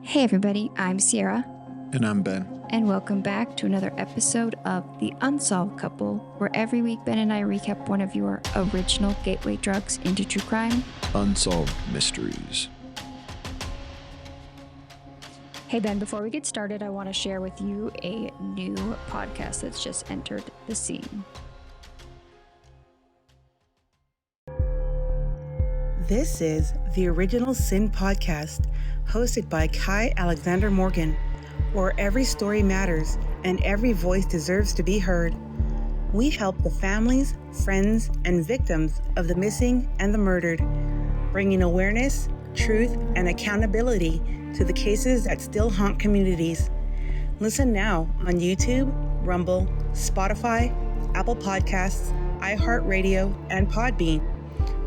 Hey everybody, I'm Sierra. And I'm Ben. And welcome back to another episode of The Unsolved Couple, where every week Ben and I recap one of your original gateway drugs into true crime. Unsolved Mysteries. Hey Ben, before we get started, I want to share with you a new podcast that's just entered the scene. This is the Original Sin Podcast, hosted by Kai Alexander Morgan, where every story matters and every voice deserves to be heard. We help the families, friends, and victims of the missing and the murdered, bringing awareness, truth, and accountability to the cases that still haunt communities. Listen now on YouTube, Rumble, Spotify, Apple Podcasts, iHeartRadio, and Podbean.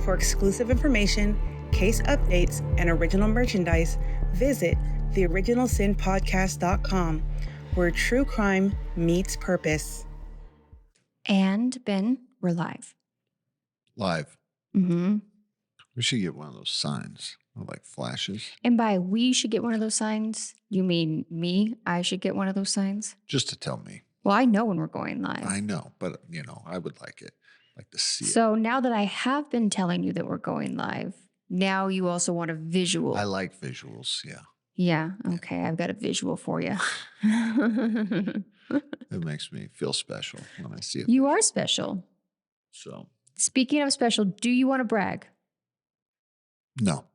For exclusive information, case updates, and original merchandise, visit theoriginalsinpodcast.com, where true crime meets purpose. And Ben, we're live. Live. Mm-hmm. We should get one of those signs, like flashes. And by we should get one of those signs, you mean me? I should get one of those signs? Just to tell me. Well, I know when we're going live. I know, but I would like to see it. So now that I have been telling you that we're going live, now you also want a visual. I like visuals, yeah. Yeah, okay. I've got a visual for you. It makes me feel special when I see it. You are special. So. Speaking of special, do you want to brag? No.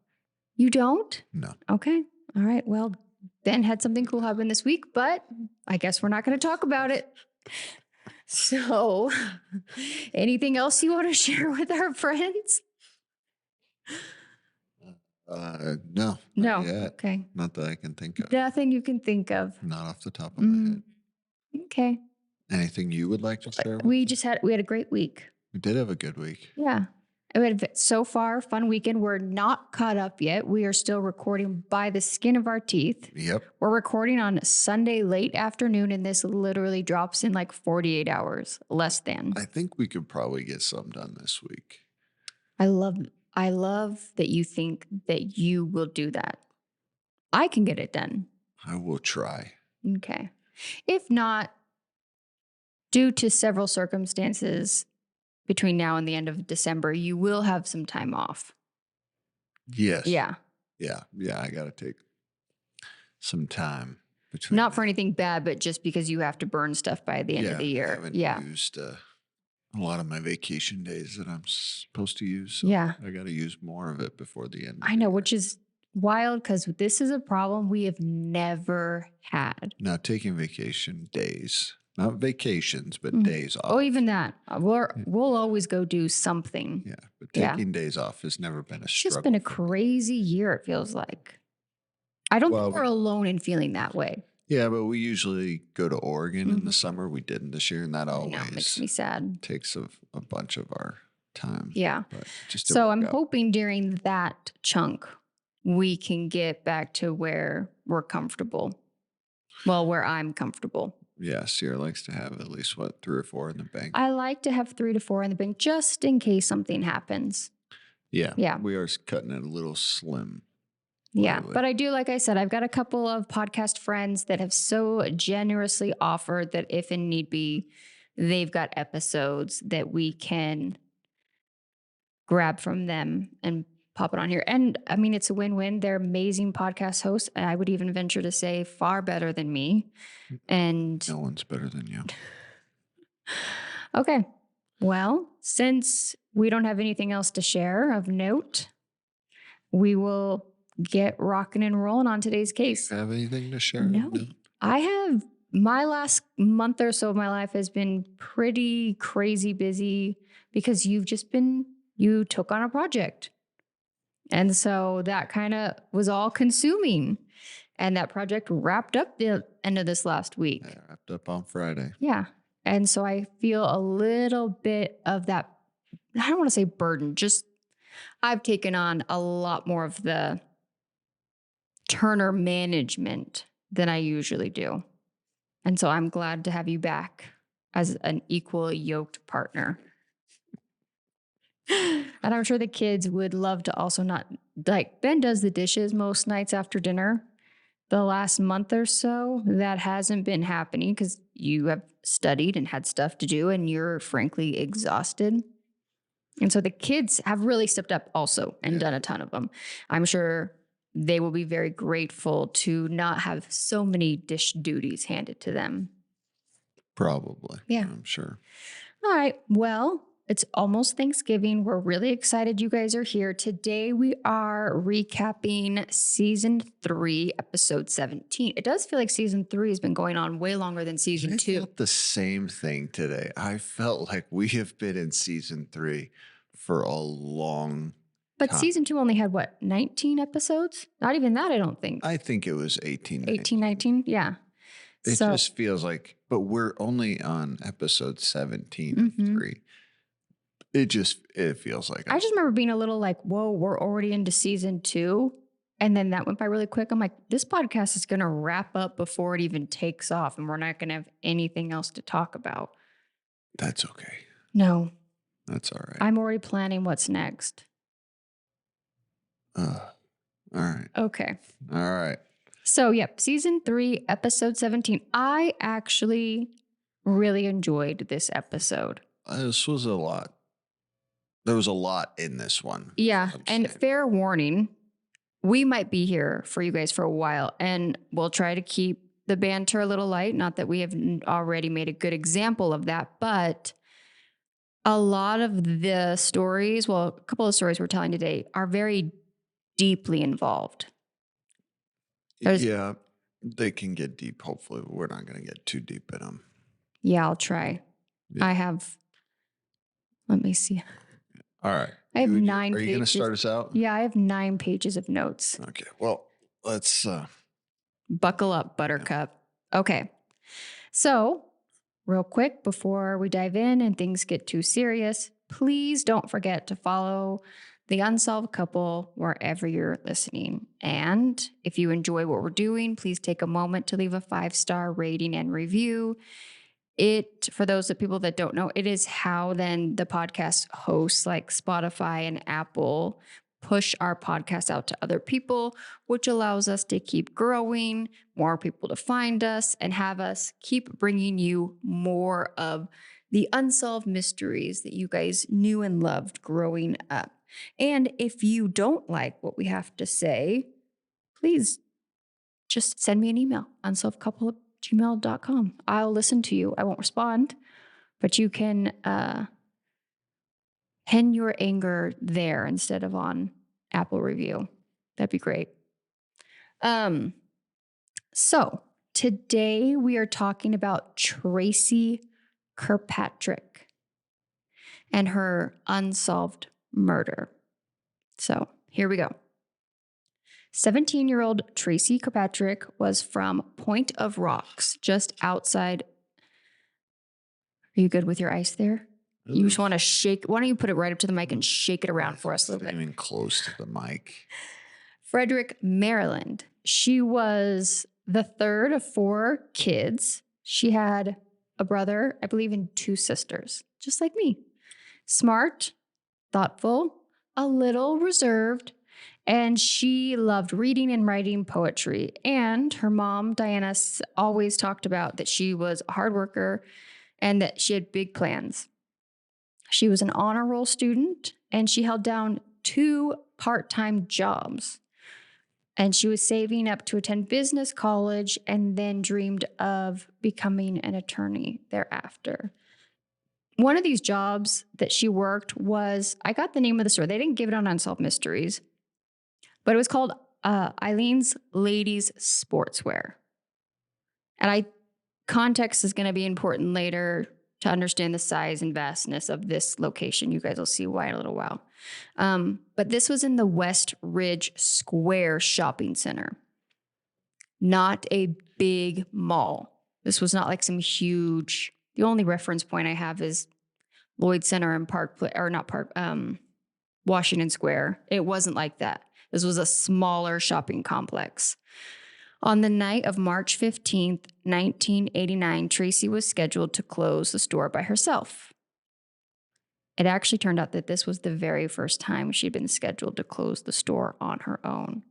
You don't? No. Okay. All right. Well, Ben had something cool happen this week, but I guess we're not going to talk about it. So, anything else you want to share with our friends? No. No. Yet. Okay. Not that I can think of. Nothing you can think of. Not off the top of my head. Okay. Anything you would like to share? We had a great week. We did have a good week. Yeah. We had so far fun weekend. We're not caught up yet. We are still recording by the skin of our teeth. Yep. We're recording on Sunday late afternoon, and this literally drops in like 48 hours, less than. I think we could probably get some done this week. I love that you think that you will do that. I can get it done. I will try. Okay. If not, due to several circumstances between now and the end of December, you will have some time off. Yes. Yeah. Yeah. I got to take some time between. Not for anything bad, but just because you have to burn stuff by the end of the year. I haven't used a lot of my vacation days that I'm supposed to use. So yeah. I got to use more of it before the end. I know, which is wild because this is a problem we have never had. Now, taking vacation days. Not vacations, but days off. Oh, even that. We'll always go do something. Yeah, but taking days off has never been a struggle. It's just been a crazy year, it feels like. I don't think we're alone in feeling that way. Yeah, but we usually go to Oregon in the summer. We didn't this year, and that always makes me sad. Takes a bunch of our time. Yeah. But so I'm hoping during that chunk, we can get back to where we're comfortable. Well, where I'm comfortable. Yeah, Sierra likes to have at least, 3 or 4 in the bank? I like to have 3 to 4 in the bank just in case something happens. Yeah. We are cutting it a little slim. Yeah, but I do, like I said, I've got a couple of podcast friends that have so generously offered that if in need be, they've got episodes that we can grab from them and pop it on here. And I mean, it's a win-win. They're amazing podcast hosts. And I would even venture to say far better than me. And no one's better than you. Okay. Well, since we don't have anything else to share of note, we will get rocking and rolling on today's case. Do you have anything to share? No. I have. My last month or so of my life has been pretty crazy busy because you took on a project. And so that kind of was all consuming. And that project wrapped up the end of this last week. Yeah, wrapped up on Friday. Yeah. And so I feel a little bit of that, I don't want to say burden, just I've taken on a lot more of the Turner management than I usually do. And so I'm glad to have you back as an equal yoked partner. And I'm sure the kids would love to also not, like Ben does the dishes most nights after dinner. the last month or so, that hasn't been happening because you have studied and had stuff to do and you're frankly exhausted. And so the kids have really stepped up also and done a ton of them. I'm sure they will be very grateful to not have so many dish duties handed to them. Probably. Yeah. I'm sure. All right. Well, it's almost Thanksgiving. We're really excited you guys are here. Today we are recapping season 3, episode 17. It does feel like season 3 has been going on way longer than season 2. I felt the same thing today. I felt like we have been in season 3 for a long But time. season 2 only had what, 19 episodes? Not even that, I don't think. I think it was 18, 19. Yeah. It just feels like, but we're only on episode 17 of 3. It feels like. I just remember being a little like, whoa, we're already into season 2. And then that went by really quick. I'm like, this podcast is going to wrap up before it even takes off. And we're not going to have anything else to talk about. That's okay. No. That's all right. I'm already planning what's next. All right. Okay. All right. So, yep, season 3, episode 17. I actually really enjoyed this episode. This was a lot. There was a lot in this one. Yeah. And fair warning, we might be here for you guys for a while, and we'll try to keep the banter a little light. Not that we have already made a good example of that, but a lot of the stories, well, a couple of stories we're telling today are very deeply involved. Yeah, they can get deep. Hopefully, we're not going to get too deep in them. Yeah, I'll try. Yeah. Let me see. All right. I have 9 pages. Are you going to start us out? Yeah, I have 9 pages of notes. Okay. Well, let's buckle up, Buttercup. Yeah. Okay. So, real quick before we dive in and things get too serious, please don't forget to follow The Unsolved Couple wherever you're listening. And if you enjoy what we're doing, please take a moment to leave a 5-star rating and review. For those of people that don't know, it is how then the podcast hosts like Spotify and Apple push our podcast out to other people, which allows us to keep growing, more people to find us, and have us keep bringing you more of the unsolved mysteries that you guys knew and loved growing up. And if you don't like what we have to say, please just send me an email, unsolvedcouple@gmail.com. I'll listen to you. I won't respond, but you can pen your anger there instead of on Apple Review. That'd be great. So today we are talking about Tracy Kirkpatrick and her unsolved murder. So here we go. 17-year-old Tracy Kirkpatrick was from Point of Rocks, just outside. Are you good with your ice there? You just want to shake. Why don't you put it right up to the mic and shake it around for us a little bit? Not even close to the mic. Frederick, Maryland. She was the third of 4 kids. She had a brother, I believe, and 2 sisters, just like me. Smart, thoughtful, a little reserved, and she loved reading and writing poetry. And her mom, Diana, always talked about that she was a hard worker and that she had big plans. She was an honor roll student, and she held down 2 part-time jobs. And she was saving up to attend business college and then dreamed of becoming an attorney thereafter. One of these jobs that she worked was, I got the name of the store. They didn't give it on Unsolved Mysteries, but it was called Eileen's Ladies Sportswear. And context is going to be important later to understand the size and vastness of this location. You guys will see why in a little while. But this was in the West Ridge Square shopping center, not a big mall. This was not like some huge, the only reference point I have is Lloyd Center and Washington Square. It wasn't like that. This was a smaller shopping complex. On the night of March 15th, 1989, Tracy was scheduled to close the store by herself. It actually turned out that this was the very first time she'd been scheduled to close the store on her own.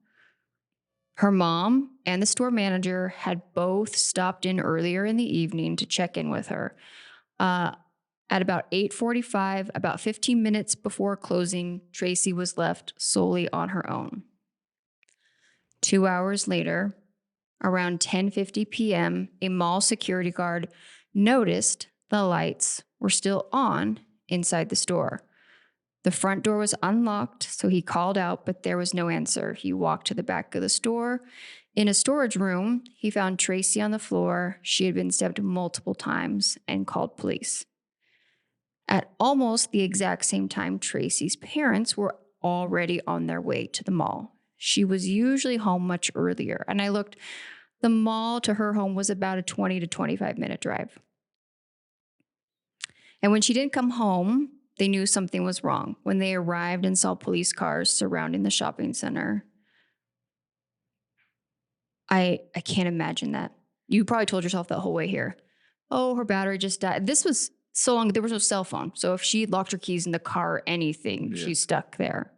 Her mom and the store manager had both stopped in earlier in the evening to check in with her. At about 8:45, about 15 minutes before closing, Tracy was left solely on her own. 2 hours later, around 10:50 p.m., a mall security guard noticed the lights were still on inside the store. The front door was unlocked, so he called out, but there was no answer. He walked to the back of the store. In a storage room, he found Tracy on the floor. She had been stabbed multiple times and called police. At almost the exact same time, Tracy's parents were already on their way to the mall. She was usually home much earlier, and I looked. The mall to her home was about a 20 to 25 minute drive. And when she didn't come home, they knew something was wrong. When they arrived and saw police cars surrounding the shopping center, I can't imagine that. You probably told yourself that whole way here. Oh, her battery just died. This was so long. There was no cell phone. So if she locked her keys in the car or anything, she's stuck there.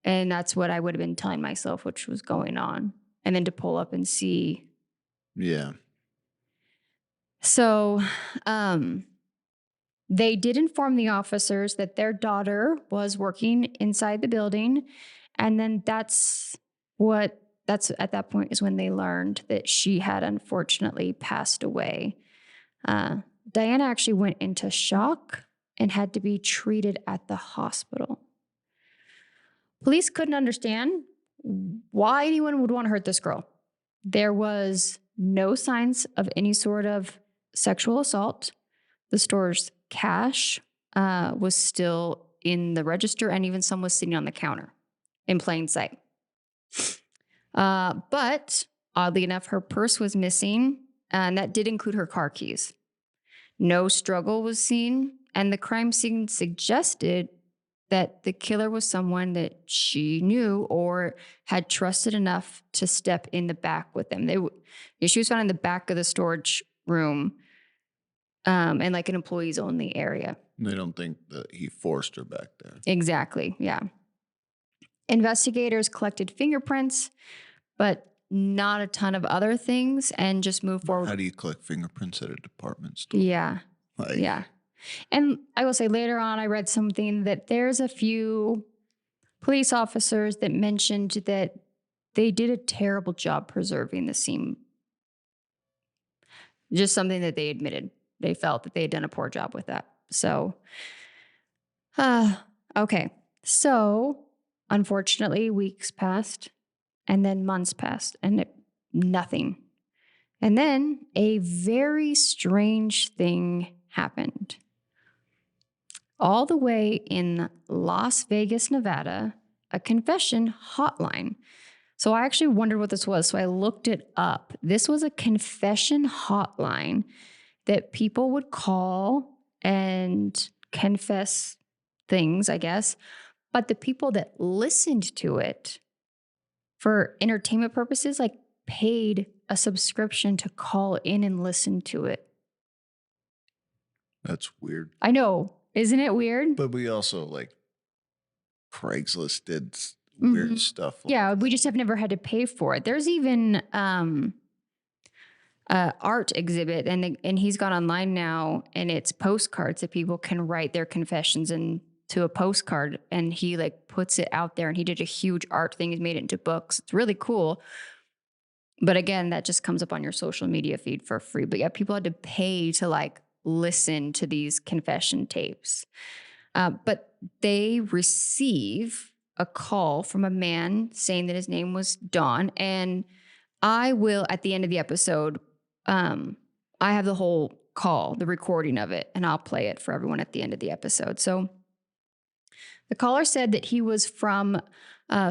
And that's what I would have been telling myself, which was going on. And then to pull up and see. Yeah. So they did inform the officers that their daughter was working inside the building. And then that's at that point is when they learned that she had unfortunately passed away. Diana actually went into shock and had to be treated at the hospital. Police couldn't understand why anyone would want to hurt this girl. There was no signs of any sort of sexual assault. The store's cash was still in the register, and even some was sitting on the counter in plain sight. But oddly enough, her purse was missing, and that did include her car keys. No struggle was seen, and the crime scene suggested that the killer was someone that she knew or had trusted enough to step in the back with them. She was found in the back of the storage room, and like an employees only area. They don't think that he forced her back there. Exactly. Yeah. Investigators collected fingerprints, but not a ton of other things, and just moved forward. How do you collect fingerprints at a department store? Yeah. Yeah. And I will say later on, I read something that there's a few police officers that mentioned that they did a terrible job preserving the scene. Just something that they admitted. They felt that they had done a poor job with that. So, okay. So, unfortunately, weeks passed and then months passed and nothing. And then a very strange thing happened. All the way in Las Vegas, Nevada, a confession hotline. So I actually wondered what this was. So I looked it up. This was a confession hotline that people would call and confess things, I guess. But the people that listened to it for entertainment purposes, like paid a subscription to call in and listen to it. That's weird. I know. Isn't it weird? But we also, like, Craigslist did weird stuff. Yeah, we just have never had to pay for it. There's even art exhibit, and he's gone online now, and it's postcards that people can write their confessions into a postcard, and he like puts it out there, and he did a huge art thing. He's made it into books. It's really cool. But again, that just comes up on your social media feed for free. But yeah, people had to pay to like listen to these confession tapes. But they receive a call from a man saying that his name was Don. And I will, at the end of the episode, I have the whole call, the recording of it, and I'll play it for everyone at the end of the episode. So the caller said that he was from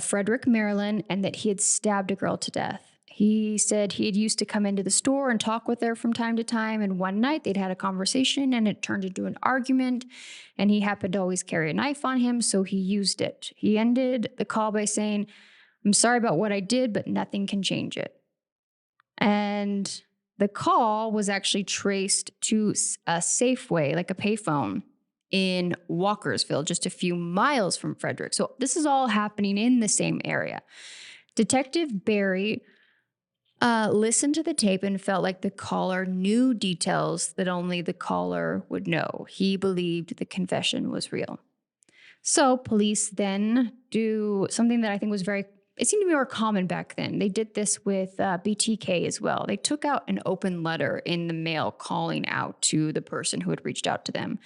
Frederick, Maryland, and that he had stabbed a girl to death. He said he had used to come into the store and talk with her from time to time. And one night they'd had a conversation and it turned into an argument. And he happened to always carry a knife on him, so he used it. He ended the call by saying, "I'm sorry about what I did, but nothing can change it." And the call was actually traced to a Safeway, like a payphone in Walkersville, just a few miles from Frederick. So this is all happening in the same area. Detective Barry listened to the tape and felt like the caller knew details that only the caller would know. He believed the confession was real. So police then do something that I think was it seemed to be more common back then. They did this with BTK as well. They took out an open letter in the mail calling out to the person who had reached out to them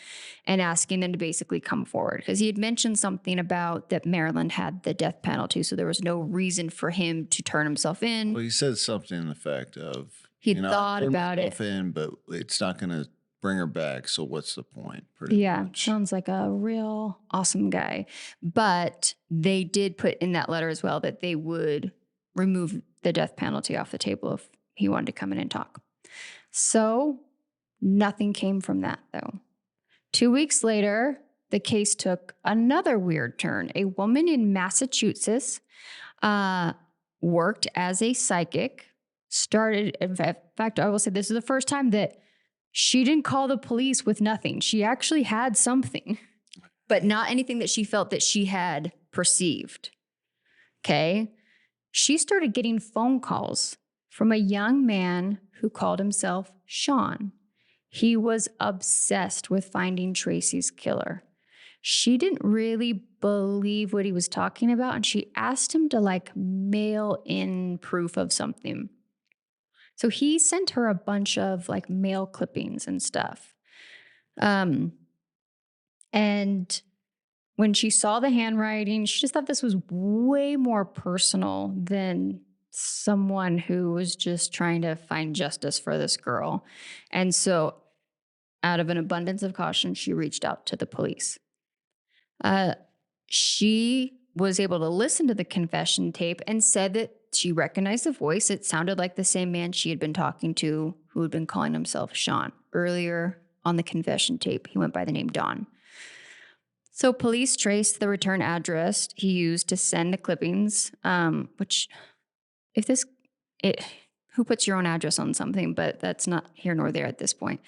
and asking them to basically come forward, because he had mentioned something about that Maryland had the death penalty. So there was no reason for him to turn himself in. Well, he said something in effect of, he thought about it. But it's not going to bring her back. So what's the point? Pretty much. Sounds like a real awesome guy. But they did put in that letter as well that they would remove the death penalty off the table if he wanted to come in and talk. So nothing came from that, though. 2 weeks later, the case took another weird turn. A woman in Massachusetts worked as a psychic, in fact, I will say this is the first time that she didn't call the police with nothing. She actually had something, but not anything that she felt that she had perceived. Okay. She started getting phone calls from a young man who called himself Sean. He was obsessed with finding Tracy's killer. She didn't really believe what he was talking about, and she asked him to mail in proof of something. So he sent her a bunch of mail clippings and stuff. And when she saw the handwriting, she just thought this was way more personal than someone who was just trying to find justice for this girl. And so out of an abundance of caution, she reached out to the police. She was able to listen to the confession tape and said that she recognized the voice. It sounded like the same man she had been talking to, who had been calling himself Sean. Earlier on the confession tape, he went by the name Don. So police traced the return address he used to send the clippings, who puts your own address on something, but that's not here nor there at this point.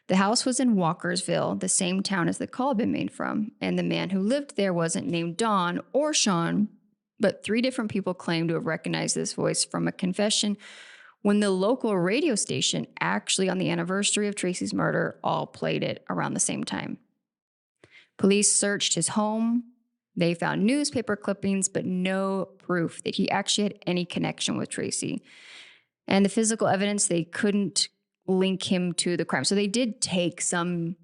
The house was in Walkersville, the same town as the call had been made from, and the man who lived there wasn't named Don or Sean, but 3 different people claimed to have recognized this voice from a confession when the local radio station, actually on the anniversary of Tracy's murder, all played it around the same time. Police searched his home. They found newspaper clippings, but no proof that he actually had any connection with Tracy. And the physical evidence, they couldn't link him to the crime. So they did take some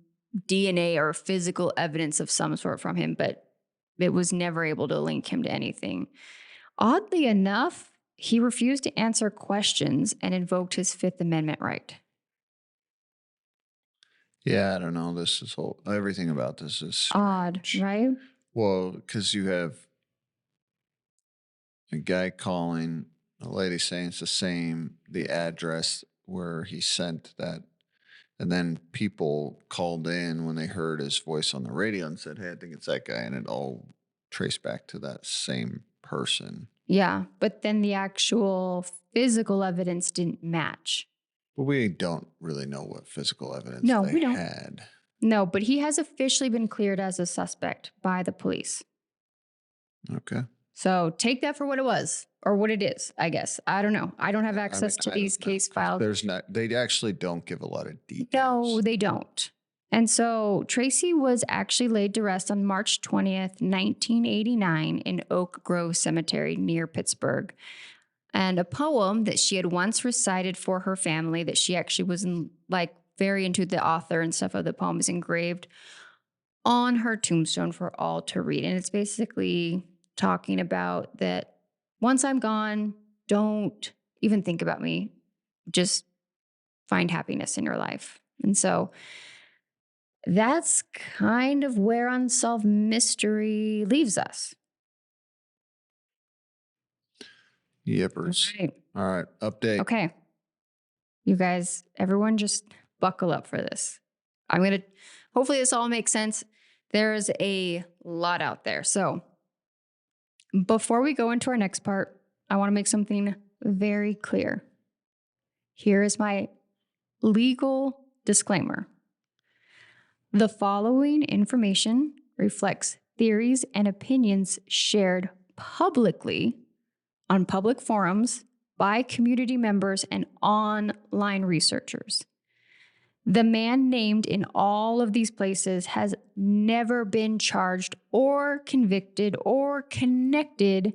DNA or physical evidence of some sort from him, but it was never able to link him to anything. Oddly enough, he refused to answer questions and invoked his Fifth Amendment right. Yeah, I don't know. Everything about this is odd, right? Well, because you have a guy calling, a lady saying it's the address where he sent that. And then people called in when they heard his voice on the radio and said, hey, I think it's that guy. And it all traced back to that same person. Yeah, but then the actual physical evidence didn't match. But we don't really know what physical evidence we don't. had. No, but he has officially been cleared as a suspect by the police. Okay. So take that for what it was, or what it is, I guess. I don't know. I don't have access to these case files. They actually don't give a lot of details. No, they don't. And so Tracy was actually laid to rest on March 20th, 1989 in Oak Grove Cemetery near Pittsburgh. And a poem that she had once recited for her family, that she actually was very into the author and stuff of the poem, is engraved on her tombstone for all to read. And it's basically talking about that once I'm gone, don't even think about me. Just find happiness in your life. And so that's kind of where Unsolved Mystery leaves us. Yippers. All right. Update. Okay. You guys, everyone just buckle up for this. Hopefully this all makes sense. There's a lot out there. So before we go into our next part, I want to make something very clear. Here is my legal disclaimer. The following information reflects theories and opinions shared publicly on public forums by community members and online researchers. The man named in all of these places has never been charged or convicted or connected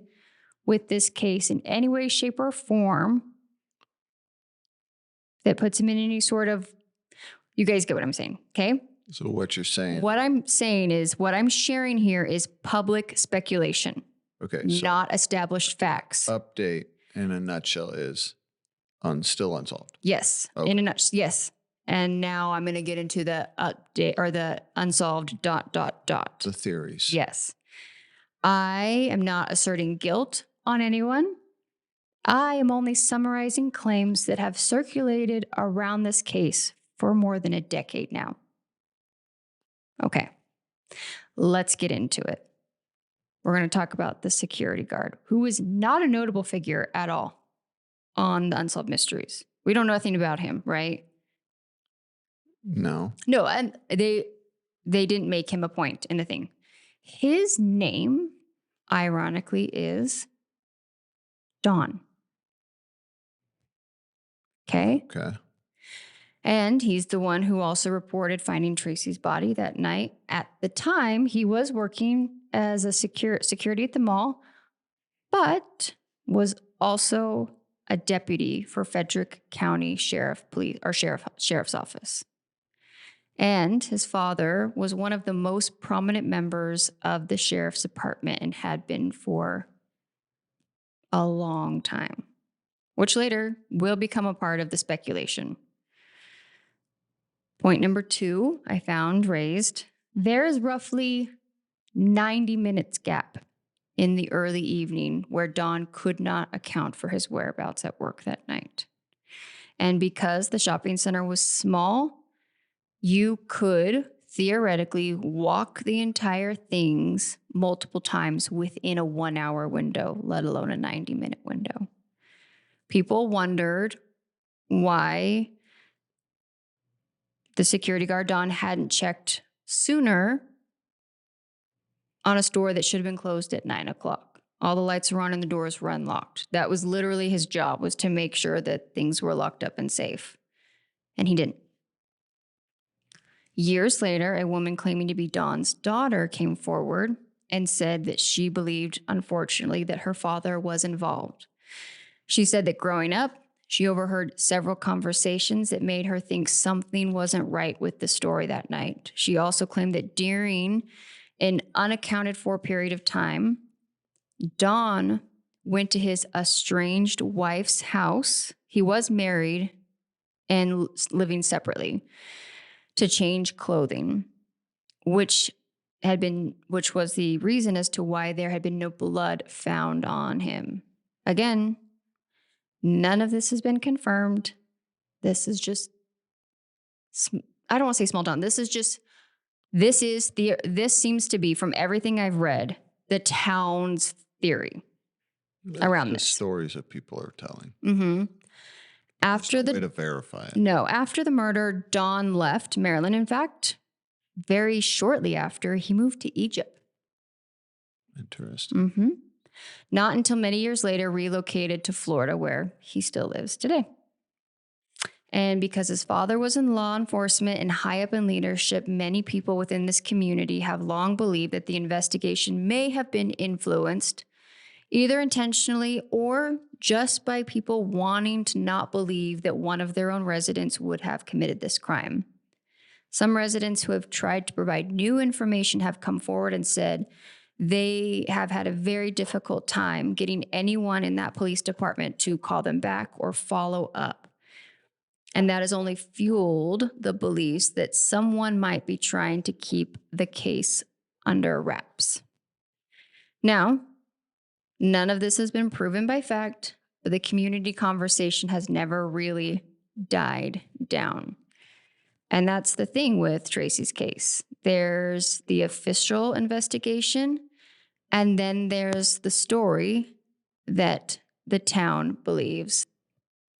with this case in any way, shape, or form that puts him in any sort of, you guys get what I'm saying, okay? So what you're saying. What I'm saying is, what I'm sharing here is public speculation. Okay. So not established facts. Update in a nutshell is still unsolved. Yes. Okay. In a nutshell. Yes. And now I'm going to get into the update or the unsolved ... The theories. Yes. I am not asserting guilt on anyone. I am only summarizing claims that have circulated around this case for more than a decade now. Okay. Let's get into it. We're going to talk about the security guard, who is not a notable figure at all on the Unsolved Mysteries. We know nothing about him, right? No. No, and they didn't make him a point in the thing. His name, ironically, is Don. Okay? Okay. And he's the one who also reported finding Tracy's body that night. At the time, he was working as a security at the mall, but was also a deputy for Frederick County Sheriff's Office. And his father was one of the most prominent members of the sheriff's department and had been for a long time, which later will become a part of the speculation. Point number 2, I found raised. There is roughly 90 minutes gap in the early evening where Don could not account for his whereabouts at work that night. And because the shopping center was small, you could theoretically walk the entire things multiple times within a 1-hour window, let alone a 90-minute window. People wondered why the security guard, Don, hadn't checked sooner on a store that should have been closed at 9 o'clock. All the lights were on and the doors were unlocked. That was literally his job, was to make sure that things were locked up and safe. And he didn't. Years later, a woman claiming to be Don's daughter came forward and said that she believed, unfortunately, that her father was involved. She said that growing up, she overheard several conversations that made her think something wasn't right with the story that night. She also claimed that during an unaccounted for period of time, Don went to his estranged wife's house. He was married and living separately, to change clothing, which was the reason as to why there had been no blood found on him. Again, none of this has been confirmed. This is just, I don't want to say small town. This seems to be, from everything I've read, the town's theory around this. Stories that people are telling. Mm-hmm. After way to verify it. No, after the murder, Don left Maryland. In fact, very shortly after, he moved to Egypt. Interesting. Mm-hmm. Not until many years later, relocated to Florida, where he still lives today. And because his father was in law enforcement and high up in leadership, many people within this community have long believed that the investigation may have been influenced, either intentionally or just by people wanting to not believe that one of their own residents would have committed this crime. Some residents who have tried to provide new information have come forward and said they have had a very difficult time getting anyone in that police department to call them back or follow up. And that has only fueled the beliefs that someone might be trying to keep the case under wraps. Now, none of this has been proven by fact, but the community conversation has never really died down. And that's the thing with Tracy's case. There's the official investigation, and then there's the story that the town believes.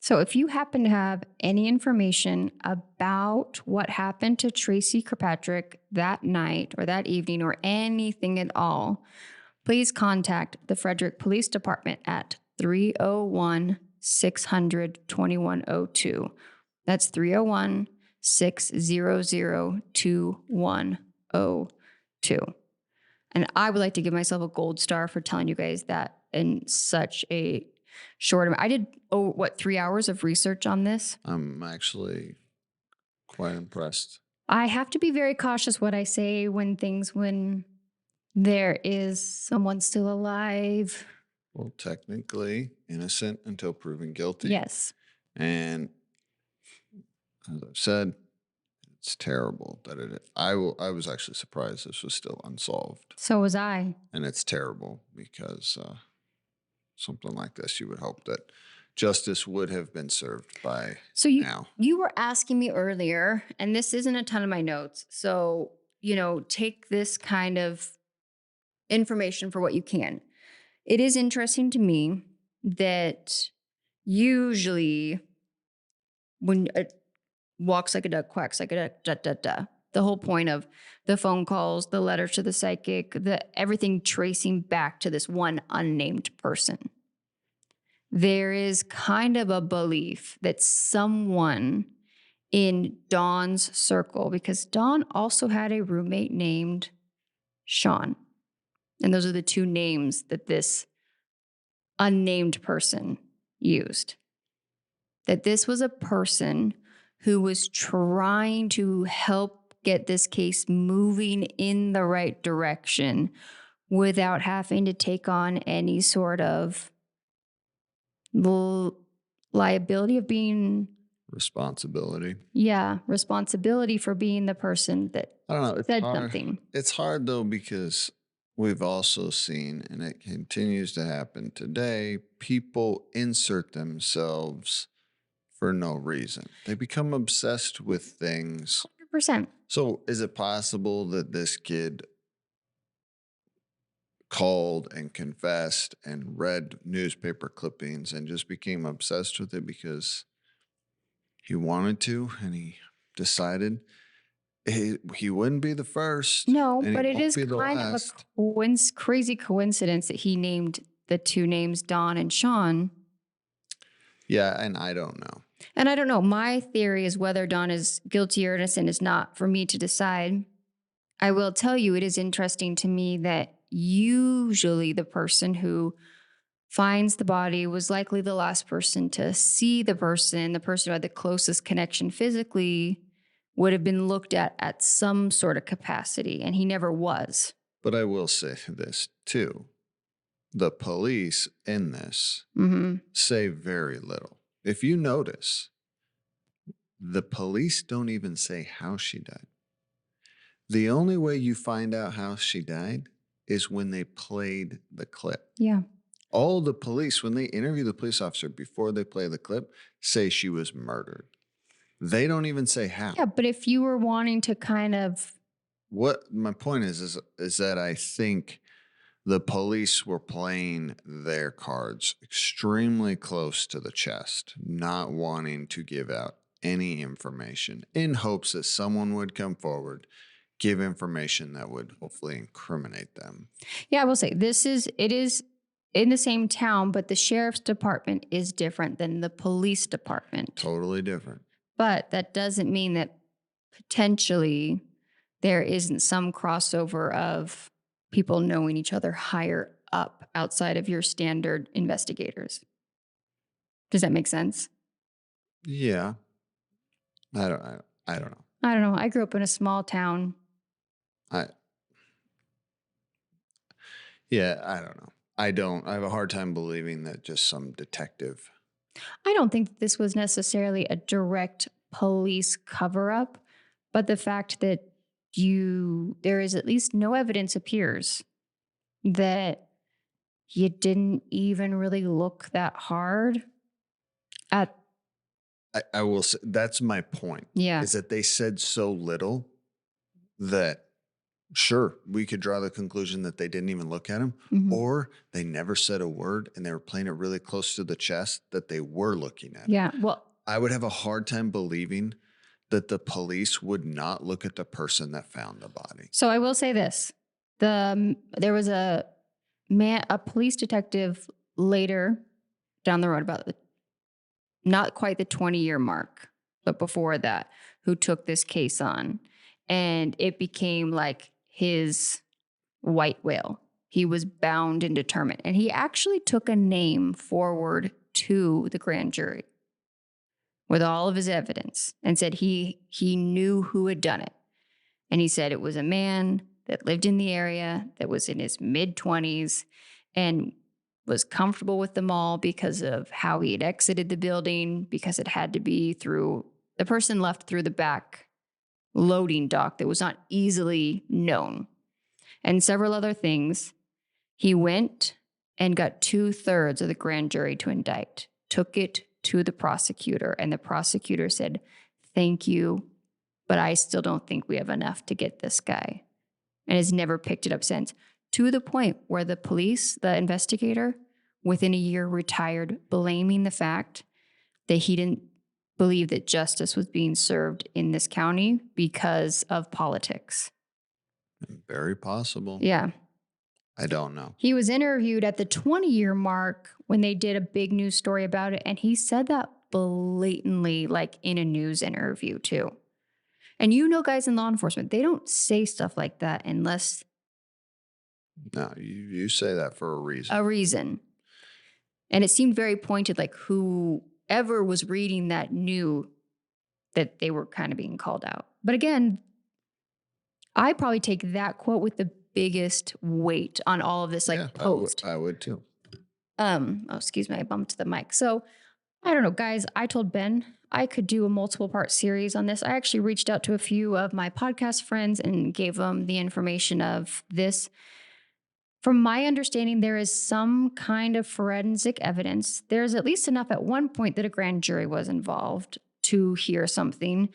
So if you happen to have any information about what happened to Tracy Kirkpatrick that night or that evening or anything at all, please contact the Frederick Police Department at 301-600-2102. That's 301-600-2102. And I would like to give myself a gold star for telling you guys that in such a short amount. I did, 3 hours of research on this? I'm actually quite impressed. I have to be very cautious what I say when there is someone still alive. Well, technically innocent until proven guilty. Yes. And as I've said, it's terrible that I was actually surprised this was still unsolved. So was I. And it's terrible because something like this, you would hope that justice would have been served by now. You were asking me earlier, and this isn't a ton of my notes. So, take this kind of information for what you can. It is interesting to me that usually when it walks like a duck, quacks like a duck, the whole point of the phone calls, the letters to the psychic, everything tracing back to this one unnamed person. There is kind of a belief that someone in Dawn's circle, because Dawn also had a roommate named Sean. And those are the two names that this unnamed person used. That this was a person who was trying to help get this case moving in the right direction without having to take on any sort of liability of being... Responsibility. Yeah, responsibility for being the person that said something. It's hard, though, because we've also seen, and it continues to happen today, people insert themselves for no reason. They become obsessed with things. 100%. So is it possible that this kid called and confessed and read newspaper clippings and just became obsessed with it because he wanted to, and he decided he wouldn't be the first? No, but it is kind of a crazy coincidence that he named the two names Dawn and Sean. Yeah, and I don't know. And I don't know. My theory is whether Dawn is guilty or innocent is not for me to decide. I will tell you, it is interesting to me that usually the person who finds the body was likely the last person to see the person who had the closest connection physically would have been looked at some sort of capacity, and he never was. But I will say this, too. The police in this say very little. If you notice, the police don't even say how she died. The only way you find out how she died is when they played the clip. Yeah. All the police, when they interview the police officer before they play the clip, say she was murdered. They don't even say how. Yeah, but if you were wanting to kind of... What my point is that I think the police were playing their cards extremely close to the chest, not wanting to give out any information in hopes that someone would come forward, give information that would hopefully incriminate them. Yeah, I will say it is in the same town, but the sheriff's department is different than the police department. Totally different. But that doesn't mean that potentially there isn't some crossover of people knowing each other higher up outside of your standard investigators. Does that make sense? Yeah. I don't know. I don't know. I grew up in a small town. I don't know. I have a hard time believing that just some detective. I don't think that this was necessarily a direct police cover-up, but the fact that there is at least no evidence appears that you didn't even really look that hard at. I will say that's my point. Yeah. Is that they said so little that sure, we could draw the conclusion that they didn't even look at him, or they never said a word and they were playing it really close to the chest that they were looking at. Yeah. Well, I would have a hard time believing that the police would not look at the person that found the body. So I will say this. There was a police detective later down the road, not quite the 20-year mark, but before that, who took this case on. And it became like his white whale. He was bound and determined. And he actually took a name forward to the grand jury with all of his evidence and said he knew who had done it. And he said it was a man that lived in the area, that was in his mid-20s and was comfortable with the mall because of how he had exited the building, because it had to be through, the person left through the back loading dock that was not easily known, and several other things. He went and got 2/3 of the grand jury to indict, took it to the prosecutor, and the prosecutor said, "Thank you, but I still don't think we have enough to get this guy," and has never picked it up since, to the point where the police, the investigator, within a year retired, blaming the fact that he didn't believe that justice was being served in this county because of politics. Very possible. Yeah. I don't know. He was interviewed at the 20-year mark when they did a big news story about it, and he said that blatantly, like in a news interview too. And guys in law enforcement, they don't say stuff like that unless... No, you say that for a reason. A reason. And it seemed very pointed, like whoever was reading that knew that they were kind of being called out. But again, I probably take that quote with the biggest weight on all of this, post. I would too. Excuse me, I bumped the mic. So I don't know, guys, I told Ben I could do a multiple part series on this. I actually reached out to a few of my podcast friends and gave them the information of this. From my understanding, there is some kind of forensic evidence. There's at least enough at one point that a grand jury was involved to hear something.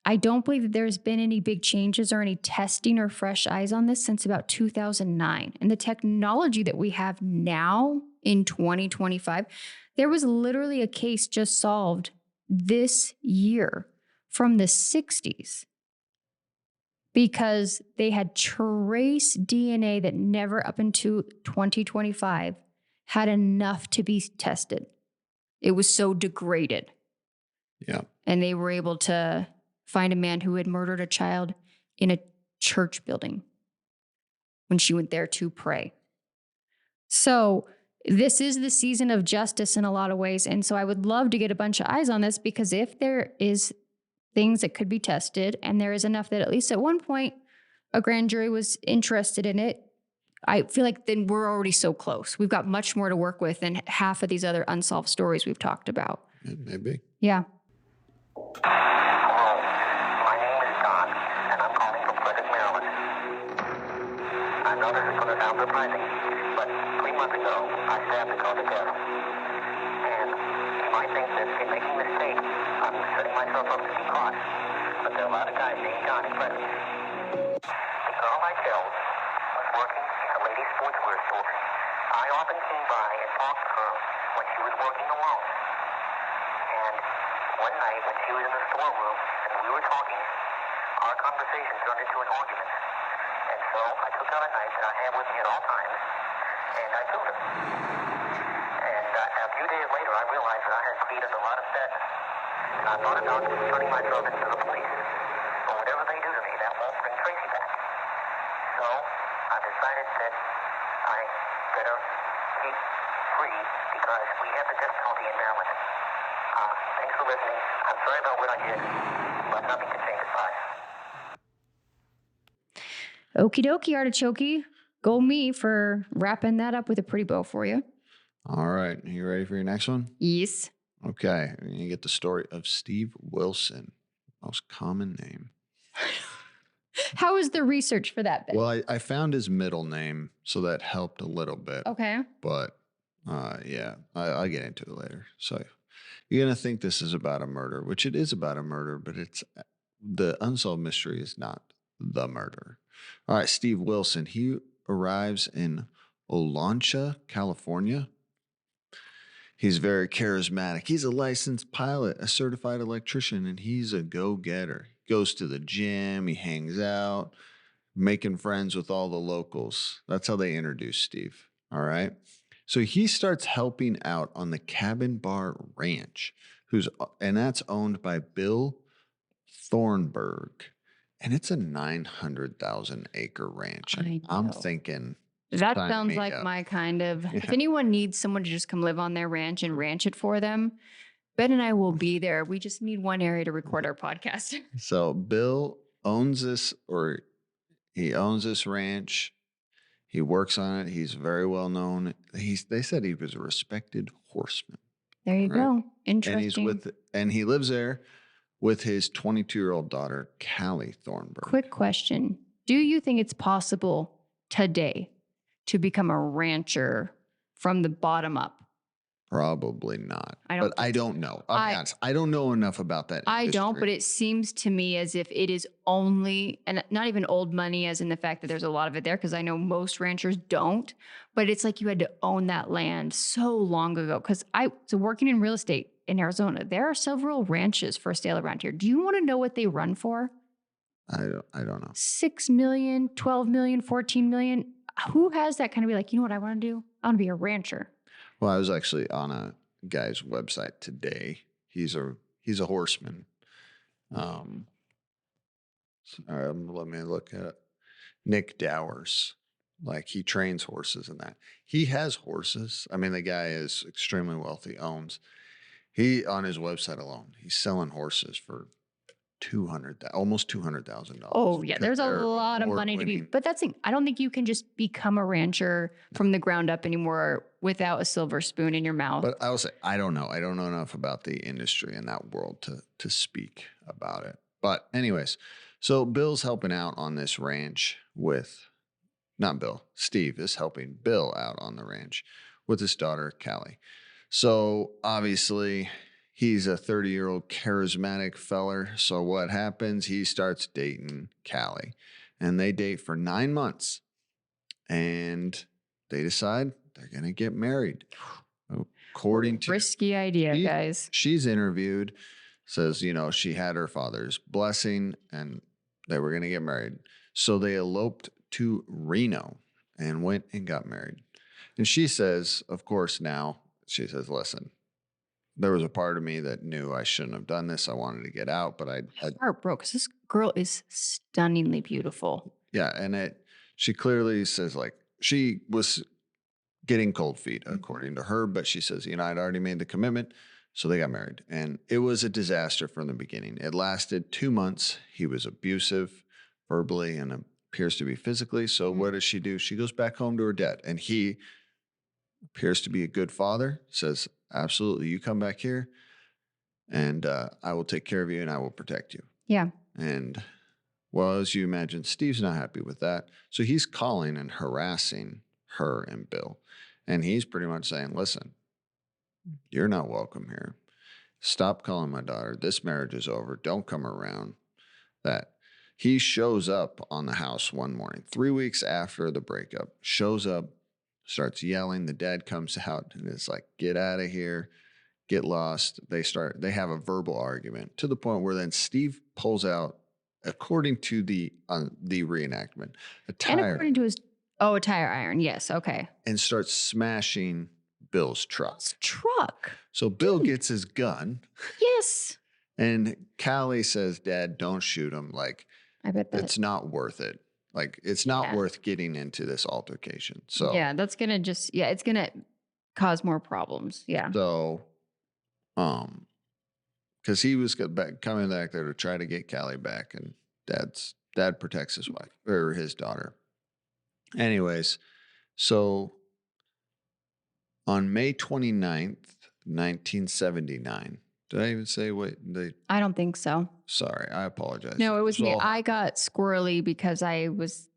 I don't believe that there's been any big changes or any testing or fresh eyes on this since about 2009. And the technology that we have now in 2025, there was literally a case just solved this year from the 60s because they had trace DNA that never up into 2025 had enough to be tested. It was so degraded. Yeah. And they were able to find a man who had murdered a child in a church building when she went there to pray. So this is the season of justice in a lot of ways. And so I would love to get a bunch of eyes on this, because if there is things that could be tested and there is enough that at least at one point a grand jury was interested in it, I feel like then we're already so close. We've got much more to work with than half of these other unsolved stories we've talked about. Maybe. Yeah. I know this is going to sound surprising, but 3 months ago, I stabbed a co-defendant. And you might think that in making a mistake, I'm setting myself up to be caught. But there are a lot of guys named John in front of me. The girl I killed was working in a ladies' sportswear store. I often came by and talked to her when she was working alone. And one night when she was in the storeroom and we were talking, our conversation turned into an argument. And so I took out a knife that I had with me at all times, and I killed her. And a few days later, I realized that I had created a lot of sadness. And I thought about turning myself into the police. But whatever they do to me, that won't bring Tracy back. So I decided that I better be free because we have the death penalty in Maryland. Thanks for listening. I'm sorry about what I did, but nothing can change it. Bye. Okie dokie, artichoke. Go me for wrapping that up with a pretty bow for you. All right. You ready for your next one? Yes. Okay. You get the story of Steve Wilson. Most common name. How was the research for that bit? Well, I found his middle name, so that helped a little bit. Okay. But, yeah, I'll get into it later. So you're going to think this is about a murder, which it is about a murder, but it's the unsolved mystery is not the murder. All right, Steve Wilson. He arrives in Olancha, California. He's very charismatic. He's a licensed pilot, a certified electrician, and he's a go-getter. Goes to the gym. He hangs out, making friends with all the locals. That's how they introduce Steve. All right. So he starts helping out on the Cabin Bar Ranch, and that's owned by Bill Thornburg. And it's a 900,000 acre ranch. And I'm thinking that sounds like my kind of, if anyone needs someone to just come live on their ranch and ranch it for them, Ben and I will be there. We just need one area to record our podcast. So Bill owns this, or he owns this ranch. He works on it. He's very well known. They said he was a respected horseman. There you go. Interesting. And he lives there with his 22-year-old daughter, Callie Thornburg. Quick question. Do you think it's possible today to become a rancher from the bottom up? Probably not. I don't know. I don't know enough about that industry. I don't, but it seems to me as if it is only, and not even old money as in the fact that there's a lot of it there, because I know most ranchers don't, but it's like you had to own that land so long ago. Because so working in real estate in Arizona, there are several ranches for sale around here. Do you want to know what they run for? I don't know. 6 million, 12 million, 14 million. Who has that kind of be like, you know what I want to do? I want to be a rancher. Well, I was actually on a guy's website today. He's a horseman. Let me look at it. Nick Dowers. Like, he trains horses and that. He has horses. I mean, the guy is extremely wealthy, owns. On his website alone, he's selling horses for almost $200,000. Oh yeah, there's a lot of money to be. But that's the thing. I don't think you can just become a rancher from the ground up anymore without a silver spoon in your mouth. But I will say, I don't know. I don't know enough about the industry in that world to speak about it. But anyways, so Bill's helping out on this ranch Steve is helping Bill out on the ranch with his daughter, Callie. So obviously, he's a 30-year-old charismatic feller. So what happens? He starts dating Callie, and they date for 9 months, and they decide they're going to get married. According to risky idea, guys. She's interviewed, says, she had her father's blessing and they were going to get married. So they eloped to Reno and went and got married. And she says, of course, listen, there was a part of me that knew I shouldn't have done this. I wanted to get out, but I heart broke because this girl is stunningly beautiful. Yeah, and she clearly says, like, she was getting cold feet, according to her, but she says, I'd already made the commitment, so they got married. And it was a disaster from the beginning. It lasted 2 months. He was abusive verbally and appears to be physically. So what does she do? She goes back home to her dad, and he appears to be a good father, says, absolutely, you come back here and I will take care of you and I will protect you. Yeah. And well, as you imagine, Steve's not happy with that. So he's calling and harassing her and Bill. And he's pretty much saying, listen, you're not welcome here. Stop calling my daughter. This marriage is over. Don't come around. That he shows up on the house one morning, 3 weeks after the breakup, shows up, starts yelling. The dad comes out and is like, get out of here, get lost. They have a verbal argument to the point where then Steve pulls out, according to the reenactment, a tire. And according to a tire iron. Yes. Okay. And starts smashing Bill's truck. So Bill gets his gun. Yes. And Callie says, Dad, don't shoot him. Like, I bet it's not worth it. Like, it's not worth getting into this altercation. So yeah, that's going to it's going to cause more problems. Yeah. So, because he was coming back there to try to get Callie back, and dad protects his wife or his daughter. Anyways, so on May 29th, 1979, did I even say what I don't think so. Sorry, I apologize. No, it was me. I got squirrely because I was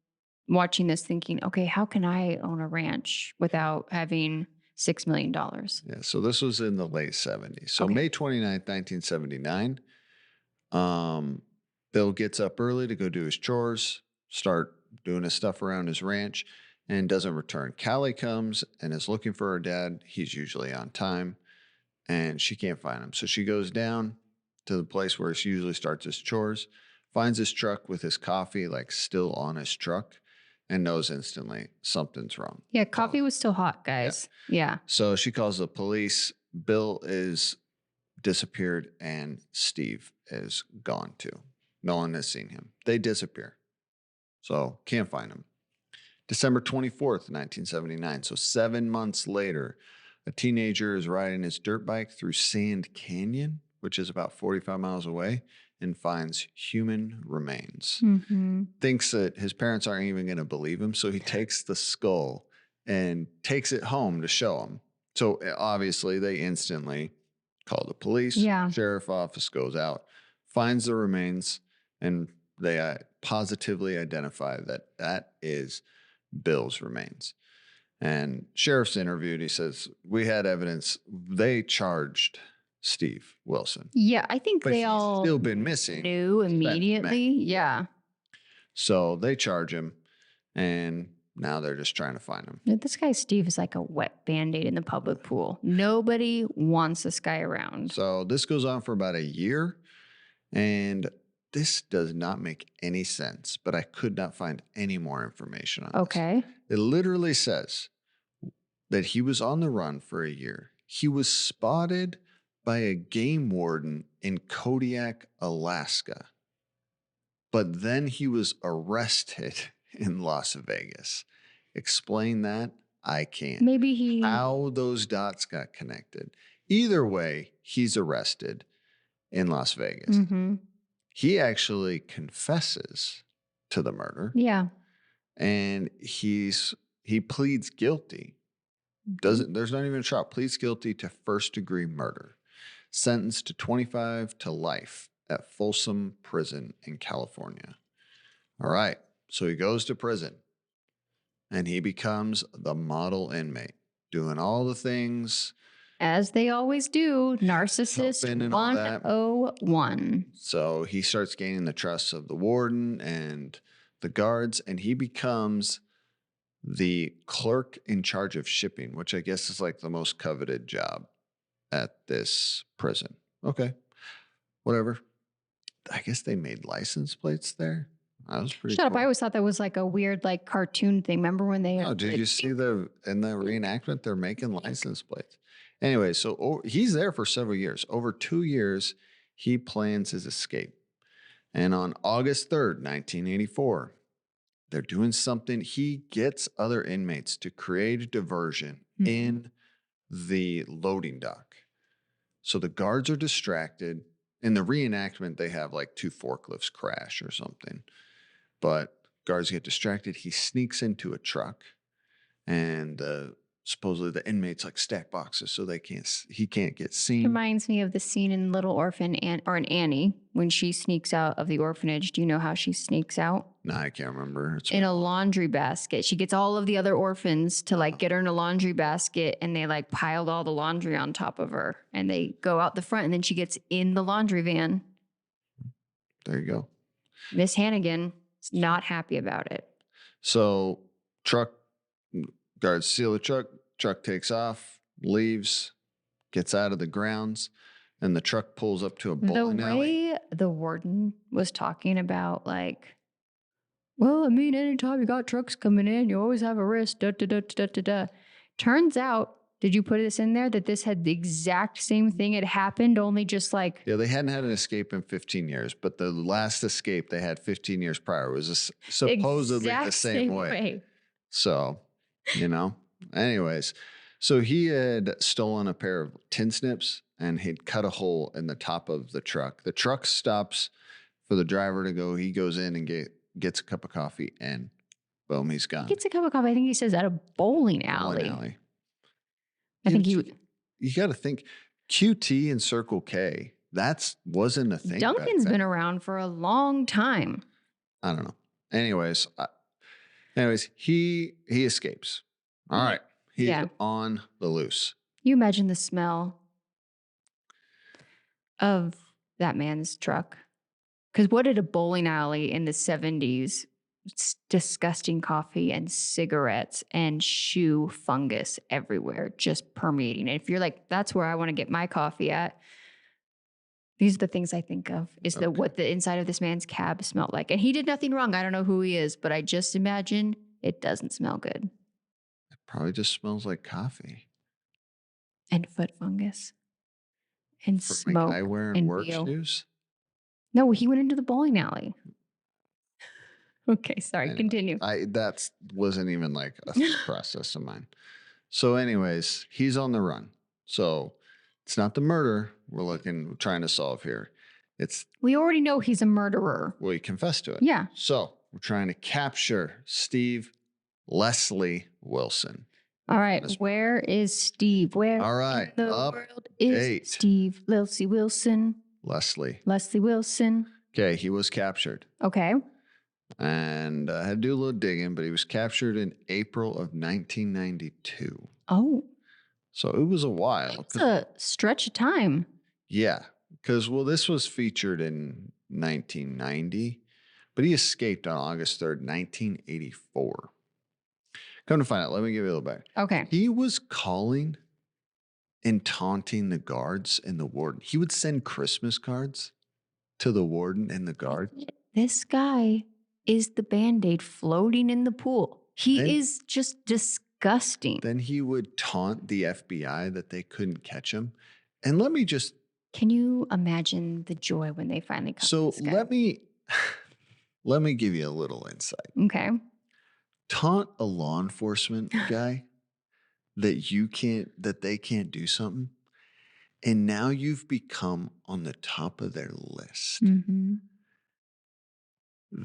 watching this thinking, okay, how can I own a ranch without having $6 million? Yeah, so this was in the late 70s. So May 29th, 1979, Bill gets up early to go do his chores, start doing his stuff around his ranch, and doesn't return. Callie comes and is looking for her dad. He's usually on time, and she can't find him. So she goes down to the place where she usually starts his chores, finds his truck with his coffee, like, still on his truck, and knows instantly something's wrong. Yeah, coffee was still hot, guys. Yeah. So she calls the police. Bill is disappeared and Steve is gone too. No one has seen him. They disappear. So can't find him. December 24th, 1979. So 7 months later, a teenager is riding his dirt bike through Sand Canyon, which is about 45 miles away, and finds human remains. Mm-hmm. Thinks that his parents aren't even going to believe him. So he takes the skull and takes it home to show them. So obviously they instantly call the police. Yeah. Sheriff office goes out, finds the remains, and they positively identify that that is Bill's remains. And sheriff's interviewed. He says, we had evidence. They charged Steve Wilson. Yeah, I think But they he's all still been missing. knew immediately. Yeah. So they charge him, and now they're just trying to find him. This guy, Steve, is like a wet Band-Aid in the public pool. Nobody wants this guy around. So this goes on for about a year, and this does not make any sense, but I could not find any more information on Okay. this. It literally says that he was on the run for a year. He was spotted by a game warden in Kodiak, Alaska. But then he was arrested in Las Vegas. Explain that? I can't. Maybe he... How those dots got connected. Either way, he's arrested in Las Vegas. Mm-hmm. He actually confesses to the murder. Yeah. And he pleads guilty. There's not even a trial. Pleads guilty to first-degree murder. Sentenced to 25 to life at Folsom Prison in California. All right. So he goes to prison and he becomes the model inmate, doing all the things. As they always do. Narcissist Helping and all that. 101. So he starts gaining the trust of the warden and the guards, and he becomes the clerk in charge of shipping, which I guess is like the most coveted job at this prison. Okay. Whatever. I guess they made license plates there. That was pretty Shut up. cool. I always thought that was like a weird like cartoon thing. Remember when they... Oh, did you see in the reenactment, they're making license plates. Anyway, so he's there for several years. Over 2 years, he plans his escape. And on August 3rd, 1984, they're doing something. He gets other inmates to create a diversion in the loading dock. So the guards are distracted. In the reenactment, they have like 2 forklifts crash or something. But guards get distracted. He sneaks into a truck, and supposedly the inmates like stack boxes so he can't get seen. Reminds me of the scene in Little Orphan or in Annie when she sneaks out of the orphanage. Do you know how she sneaks out? No, I can't remember. It's in a laundry basket. She gets all of the other orphans to like get her in a laundry basket, and they like piled all the laundry on top of her, and they go out the front, and then she gets in the laundry van. There you go. Miss Hannigan is not happy about it. So truck guards seal the truck takes off, leaves, gets out of the grounds, and the truck pulls up to a bowling alley. The way the warden was talking about like, well, I mean, anytime you got trucks coming in, you always have a risk. Turns out, did you put this in there that this had the exact same thing had happened, only just like... Yeah, they hadn't had an escape in 15 years, but the last escape they had 15 years prior was supposedly the same way. So, anyways, so he had stolen a pair of tin snips and he'd cut a hole in the top of the truck. The truck stops for the driver to go. He goes in and gets a cup of coffee, and boom, he's gone. Gets a cup of coffee. I think he says at a bowling alley. I think you got to think QT and Circle K. That wasn't a thing. Dunkin's been around for a long time. I don't know. Anyways, he escapes. All right. He's on the loose. You imagine the smell of that man's truck. Because what did a bowling alley in the 70s? It's disgusting coffee and cigarettes and shoe fungus everywhere, just permeating. And if you're like, that's where I want to get my coffee at, these are the things I think of, is what the inside of this man's cab smelled like. And he did nothing wrong. I don't know who he is, but I just imagine it doesn't smell good. It probably just smells like coffee. And foot fungus. And For smoke. my guy wearing and work BO. shoes? No, he went into the bowling alley. Okay, sorry, Anyway, continue. That wasn't even like a process of mine. So anyways, he's on the run. So it's not the murder we're trying to solve here. We already know he's a murderer. Well, he confessed to it. Yeah. So we're trying to capture Steve Leslie Wilson. All right. Where is Steve? Where All right. in the world is 8. Steve Wilson? Leslie Wilson. Okay, he was captured. Okay. And I had to do a little digging, but he was captured in April of 1992. Oh. So it was a while. It's a stretch of time. Yeah, because, this was featured in 1990, but he escaped on August 3rd, 1984. Come to find out, let me give you a little back. Okay. He was calling and taunting the guards and the warden. He would send Christmas cards to the warden and the guard. This guy is the Band-Aid floating in the pool. He is just disgusting. Then he would taunt the FBI that they couldn't catch him. And let me just... Can you imagine the joy when they finally come? So let me give you a little insight. Okay. Taunt a law enforcement guy that they can't do something. And now you've become on the top of their list. Mm-hmm.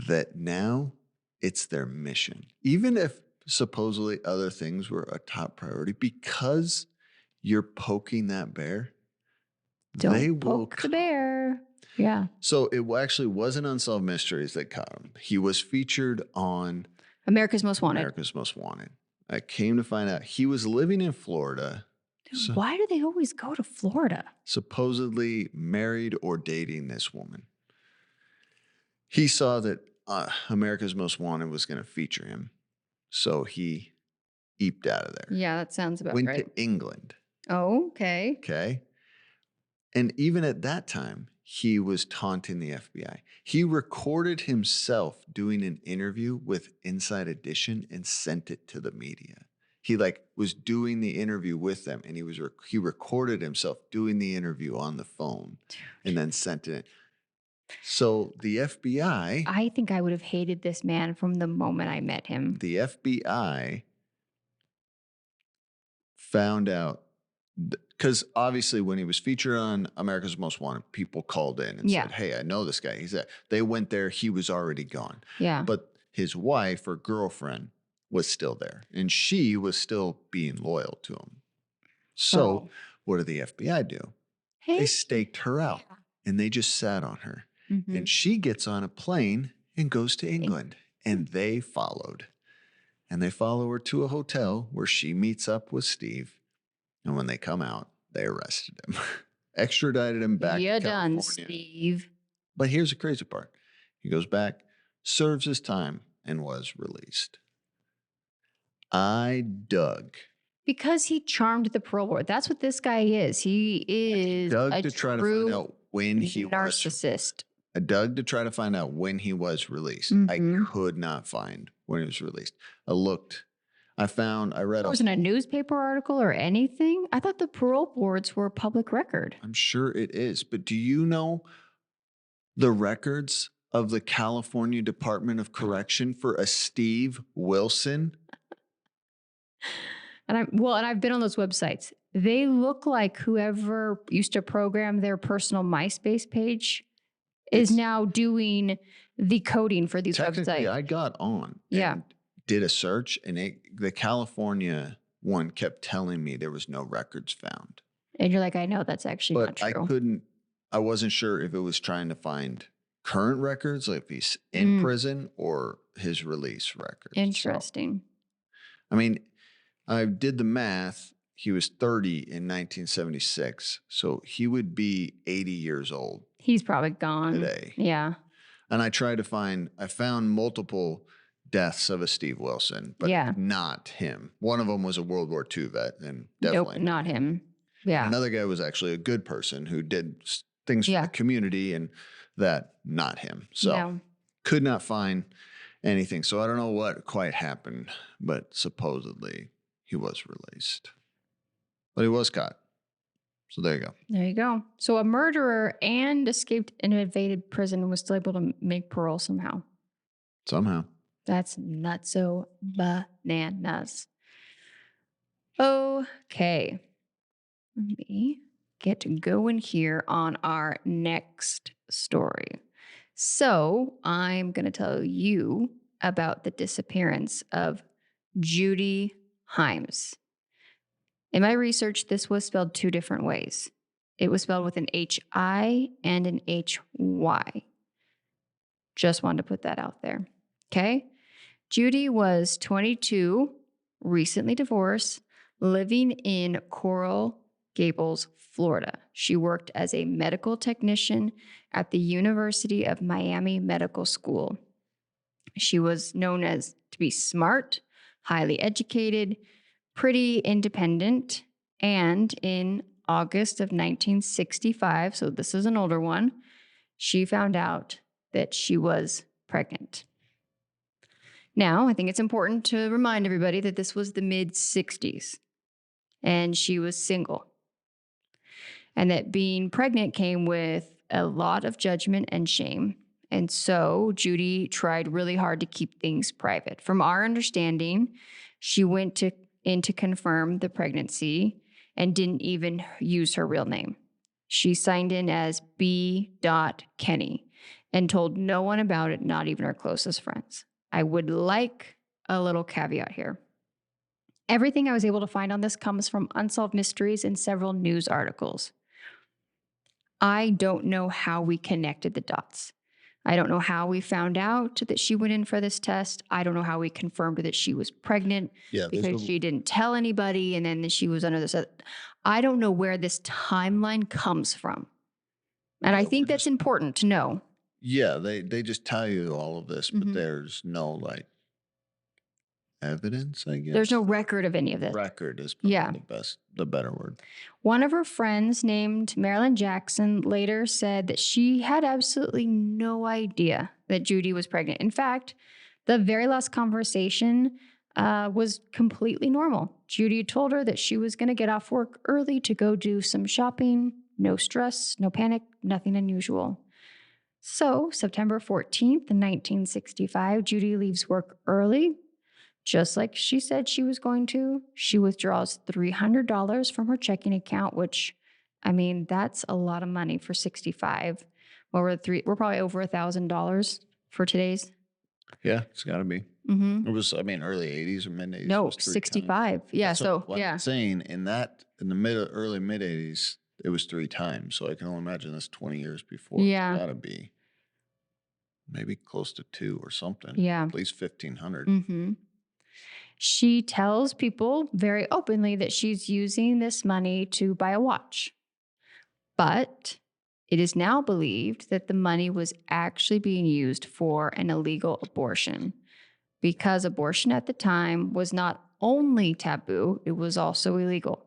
That now it's their mission. Even if supposedly other things were a top priority, because you're poking that bear, they will poke the bear. Yeah. So it actually wasn't Unsolved Mysteries that caught him. He was featured on America's Most Wanted. America's Most Wanted. I came to find out he was living in Florida. Dude, why do they always go to Florida? Supposedly married or dating this woman. He saw that America's Most Wanted was going to feature him. So he eeped out of there. Yeah, that sounds about Went right. to England. Oh, okay. Okay. And even at that time, he was taunting the FBI. He recorded himself doing an interview with Inside Edition and sent it to the media. He was doing the interview with them, and he recorded himself doing the interview on the phone and then sent it. So the FBI... I think I would have hated this man from the moment I met him. The FBI found out, because obviously when he was featured on America's Most Wanted, people called in and said, hey, I know this guy. They went there. He was already gone. Yeah. But his wife or girlfriend was still there, and she was still being loyal to him. So what did the FBI do? Hey. They staked her out, and they just sat on her. Mm-hmm. And she gets on a plane and goes to England, and they followed. And they follow her to a hotel where she meets up with Steve. And when they come out, they arrested him, extradited him back to California. Done, Steve. But here's the crazy part. He goes back, serves his time, and was released. I dug. Because he charmed the parole board. That's what this guy is. He is dug to try to find out when he narcissist. I dug to try to find out when he was released. Mm-hmm. I could not find when he was released. I read. It wasn't a newspaper article or anything. I thought the parole boards were public record. I'm sure it is. But do you know the records of the California Department of Correction for a Steve Wilson? And I've been on those websites. They look like whoever used to program their personal MySpace page is now doing the coding for these websites. I got on and did a search, and the California one kept telling me there was no records found. And you're like, I know that's actually not true. I wasn't sure if it was trying to find current records, like if he's in prison, or his release records. Interesting. So, I did the math. He was 30 in 1976. So he would be 80 years old. He's probably gone today. Yeah. And I found multiple deaths of a Steve Wilson, but not him. One of them was a World War II vet, and definitely not him. Yeah. And another guy was actually a good person who did things for the community, and not him. So could not find anything. So I don't know what quite happened, but supposedly he was released. But he was caught. So there you go. There you go. So a murderer and escaped and evaded prison was still able to make parole somehow. Somehow. That's not so bananas. Okay. Let me get going here on our next story. So I'm going to tell you about the disappearance of Judith Hyams. In my research, this was spelled two different ways. It was spelled with an H-I and an H-Y. Just wanted to put that out there. Okay. Judy was 22, recently divorced, living in Coral Gables, Florida. She worked as a medical technician at the University of Miami Medical School. She was known as to be smart, highly educated, pretty independent, and in August of 1965, so this is an older one, she found out that she was pregnant. Now, I think it's important to remind everybody that this was the mid-60s, and she was single, and that being pregnant came with a lot of judgment and shame. And so Judy tried really hard to keep things private. From our understanding, she went in to confirm the pregnancy and didn't even use her real name. She signed in as B. Kenny and told no one about it, not even her closest friends. I would like a little caveat here. Everything I was able to find on this comes from Unsolved Mysteries and several news articles. I don't know how we connected the dots. I don't know how we found out that she went in for this test. I don't know how we confirmed that she was pregnant because she didn't tell anybody and then she was under this. I don't know where this timeline comes from. And I think that's important to know. Yeah, they just tell you all of this, but there's no like evidence, I guess. There's no record of any of this. Record is probably the better word. One of her friends named Marilyn Jackson later said that she had absolutely no idea that Judy was pregnant. In fact, the very last conversation was completely normal. Judy told her that she was going to get off work early to go do some shopping. No stress, no panic, nothing unusual. So September 14th, 1965, Judy leaves work early, just like she said she was going to. She withdraws $300 from her checking account, which, I mean, that's a lot of money for 65. Well, we're probably over $1,000 for today's. Yeah, it's got to be. It was, I mean, early 80s or mid 80s. No, 65. Yeah, so yeah. I'm saying in the early mid 80s, it was 3 times. So I can only imagine that's 20 years before. Yeah. It's got to be maybe close to 2 or something. Yeah. At least 1,500. She tells people very openly that she's using this money to buy a watch. But it is now believed that the money was actually being used for an illegal abortion, because abortion at the time was not only taboo, it was also illegal.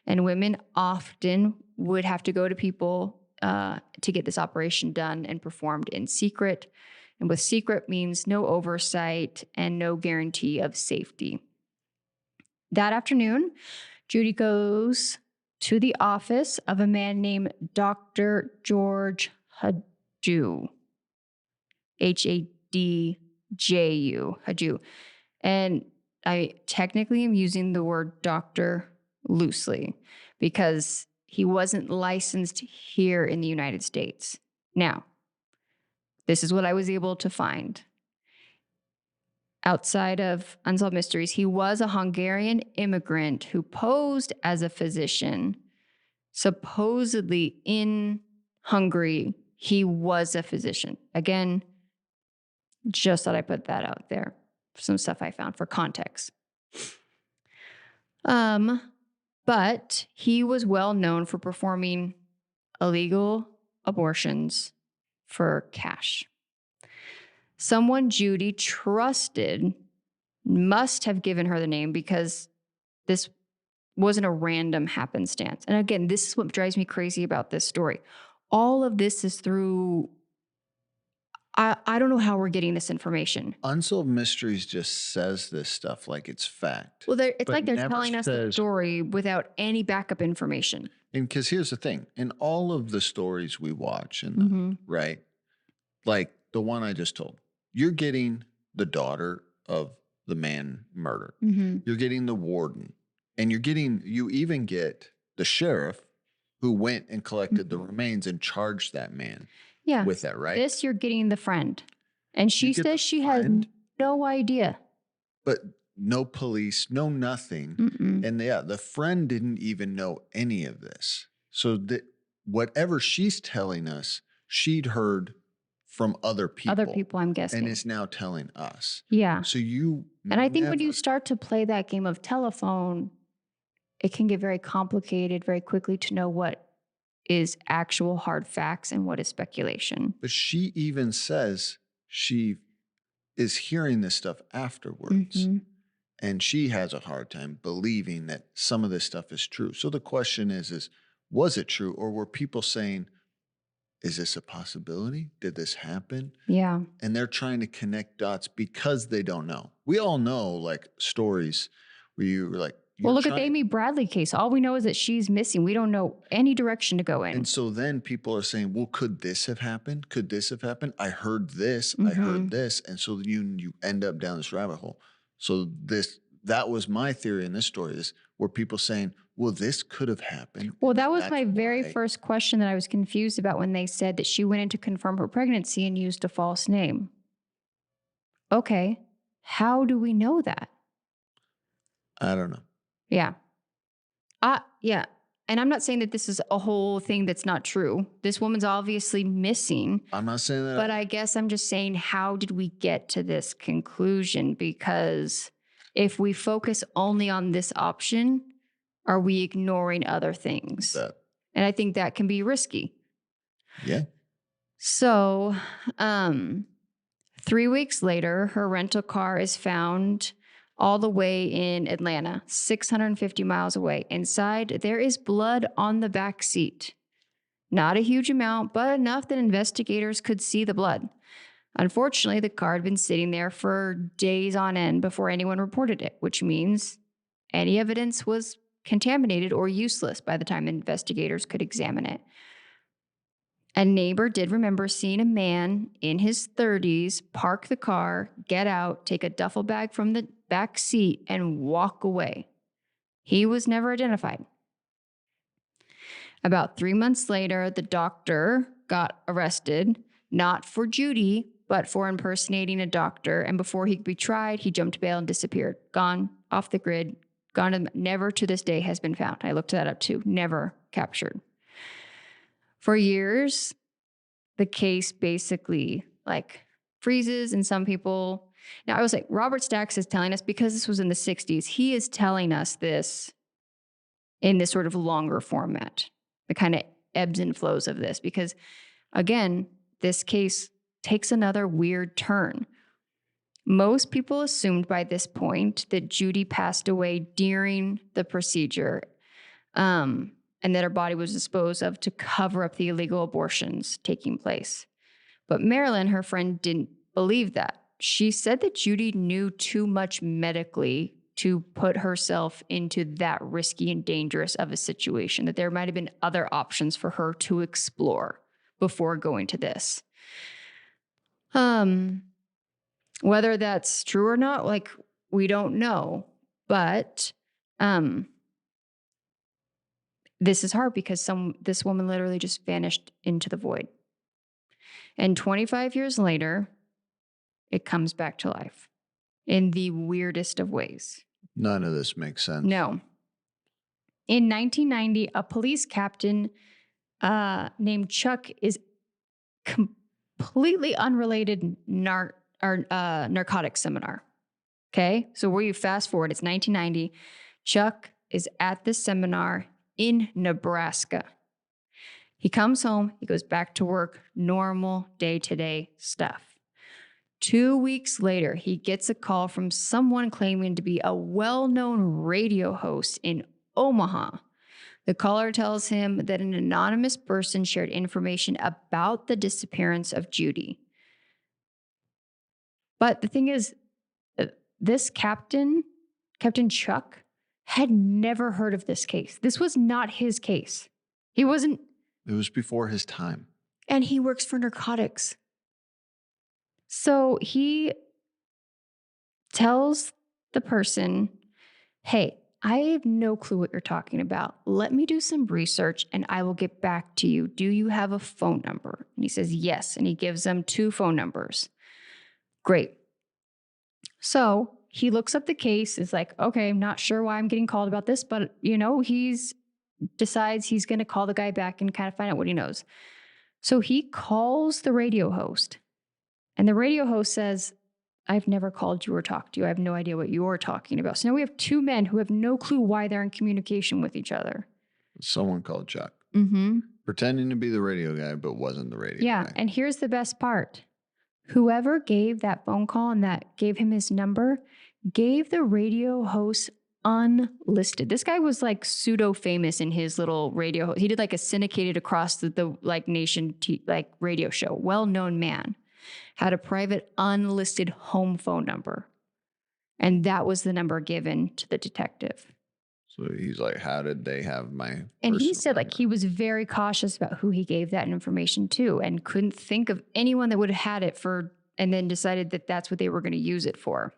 And women often would have to go to people to get this operation done and performed in secret. And with secret means no oversight and no guarantee of safety. That afternoon, Judy goes to the office of a man named Dr. George Hadu, Hadju, Hadu. And I technically am using the word doctor loosely because he wasn't licensed here in the United States. Now, this is what I was able to find. Outside of Unsolved Mysteries, he was a Hungarian immigrant who posed as a physician. Supposedly in Hungary, he was a physician. Again, just thought I put that out there. Some stuff I found for context. But he was well known for performing illegal abortions for cash. Someone Judy trusted must have given her the name because this wasn't a random happenstance. And again, this is what drives me crazy about this story. All of this is through I don't know how we're getting this information. Unsolved Mysteries just says this stuff like it's fact. Well, it's but like they're never telling us the says- story without any backup information. And because here's the thing, in all of the stories we watch, and Mhm. right, like the one I just told, you're getting the daughter of the man murdered. Mm-hmm. You're getting the warden, and you even get the sheriff who went and collected the remains and charged that man Yeah. with that, right? This, you're getting the friend. And she You get the says she has friend, no idea. but no police, no nothing. Mm-mm. And the friend didn't even know any of this. So whatever she's telling us, she'd heard from other people. Other people, I'm guessing. And is now telling us. Yeah. So you And I think when you never- start to play that game of telephone, it can get very complicated very quickly to know what is actual hard facts and what is speculation. But she even says she is hearing this stuff afterwards. Mhm. And she has a hard time believing that some of this stuff is true. So the question is was it true? Or were people saying, is this a possibility? Did this happen? Yeah. And they're trying to connect dots because they don't know. We all know like stories where you were like, Well, look at the Amy Bradley case. All we know is that she's missing. We don't know any direction to go in. And so then people are saying, well, could this have happened? Could this have happened? I heard this. I heard this. And so you end up down this rabbit hole. So that was my theory in this story is where people saying, well, this could have happened. Well, that was That's my very why. first question that I was confused about when they said that she went in to confirm her pregnancy and used a false name. Okay. How do we know that? I don't know. Yeah. Yeah. And I'm not saying that this is a whole thing that's not true. This woman's obviously missing. I'm not saying that. But I guess I'm just saying, how did we get to this conclusion? Because if we focus only on this option, are we ignoring other things? And I think that can be risky. Yeah. So 3 weeks later, her rental car is found all the way in Atlanta, 650 miles away. Inside, there is blood on the back seat. Not a huge amount, but enough that investigators could see the blood. Unfortunately, the car had been sitting there for days on end before anyone reported it, which means any evidence was contaminated or useless by the time investigators could examine it. A neighbor did remember seeing a man in his 30s park the car, get out, take a duffel bag from the back seat, and walk away. He was never identified. About 3 months later, the doctor got arrested, not for Judy, but for impersonating a doctor. And before he could be tried, he jumped bail and disappeared. Gone off the grid, never to this day has been found. I looked that up too. Never captured. For years, the case basically freezes, and some people. Now, I was like, Robert Stacks is telling us, because this was in the 60s, he is telling us this in this sort of longer format, the kind of ebbs and flows of this, because again, this case takes another weird turn. Most people assumed by this point that Judy passed away during the procedure, and that her body was disposed of to cover up the illegal abortions taking place. But Marilyn, her friend, didn't believe that. She said that Judy knew too much medically to put herself into that risky and dangerous of a situation, that there might have been other options for her to explore before going to this. Whether that's true or not, we don't know. But this is hard because this woman literally just vanished into the void. And 25 years later, it comes back to life in the weirdest of ways. None of this makes sense. No. In 1990, a police captain named Chuck is completely unrelated narcotics seminar. Okay? So where you fast forward, it's 1990. Chuck is at this seminar in Nebraska. He comes home, he goes back to work, normal day-to-day stuff. 2 weeks later, he gets a call from someone claiming to be a well-known radio host in Omaha. The caller tells him that an anonymous person shared information about the disappearance of Judy. But the thing is, this Captain Chuck, had never heard of this case. This was not his case. He wasn't. It was before his time. And he works for narcotics. So he tells the person, hey, I have no clue what you're talking about. Let me do some research and I will get back to you. Do you have a phone number? And he says, yes. And he gives them 2 phone numbers. Great. So he looks up the case, is like, okay, I'm not sure why I'm getting called about this, but he's decides he's going to call the guy back and kind of find out what he knows. So he calls the radio host, and the radio host says, I've never called you or talked to you. I have no idea what you're talking about. So now we have 2 men who have no clue why they're in communication with each other. Someone called Chuck. Mm-hmm. Pretending to be the radio guy, but wasn't the radio guy. Yeah, and here's the best part. Whoever gave that phone call and that gave him his number gave the radio host unlisted. This guy was like pseudo famous in his little radio. He did like a syndicated across the like nation radio show. Well-known man. Had a private unlisted home phone number. And that was the number given to the detective. So he's like, how did they have my And he said number? like he was very cautious about who he gave that information to and couldn't think of anyone that would have had it for, and then decided that that's what they were going to use it for.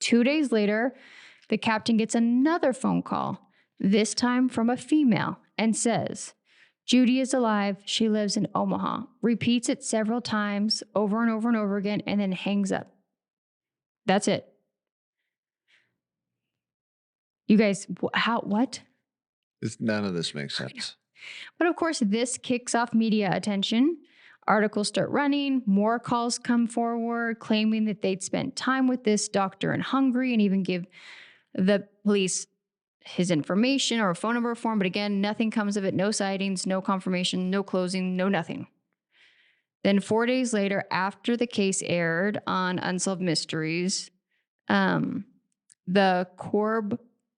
2 days later, the captain gets another phone call, this time from a female, and says, Judy is alive. She lives in Omaha. Repeats it several times over and over and over again, and then hangs up. That's it. You guys, what? None of this makes sense. But of course, this kicks off media attention. Articles start running. More calls come forward claiming that they'd spent time with this doctor in Hungary and even give the police his information or a phone number for him. But again, nothing comes of it. No sightings, no confirmation, no closing, no nothing. Then 4 days later, after the case aired on Unsolved Mysteries, the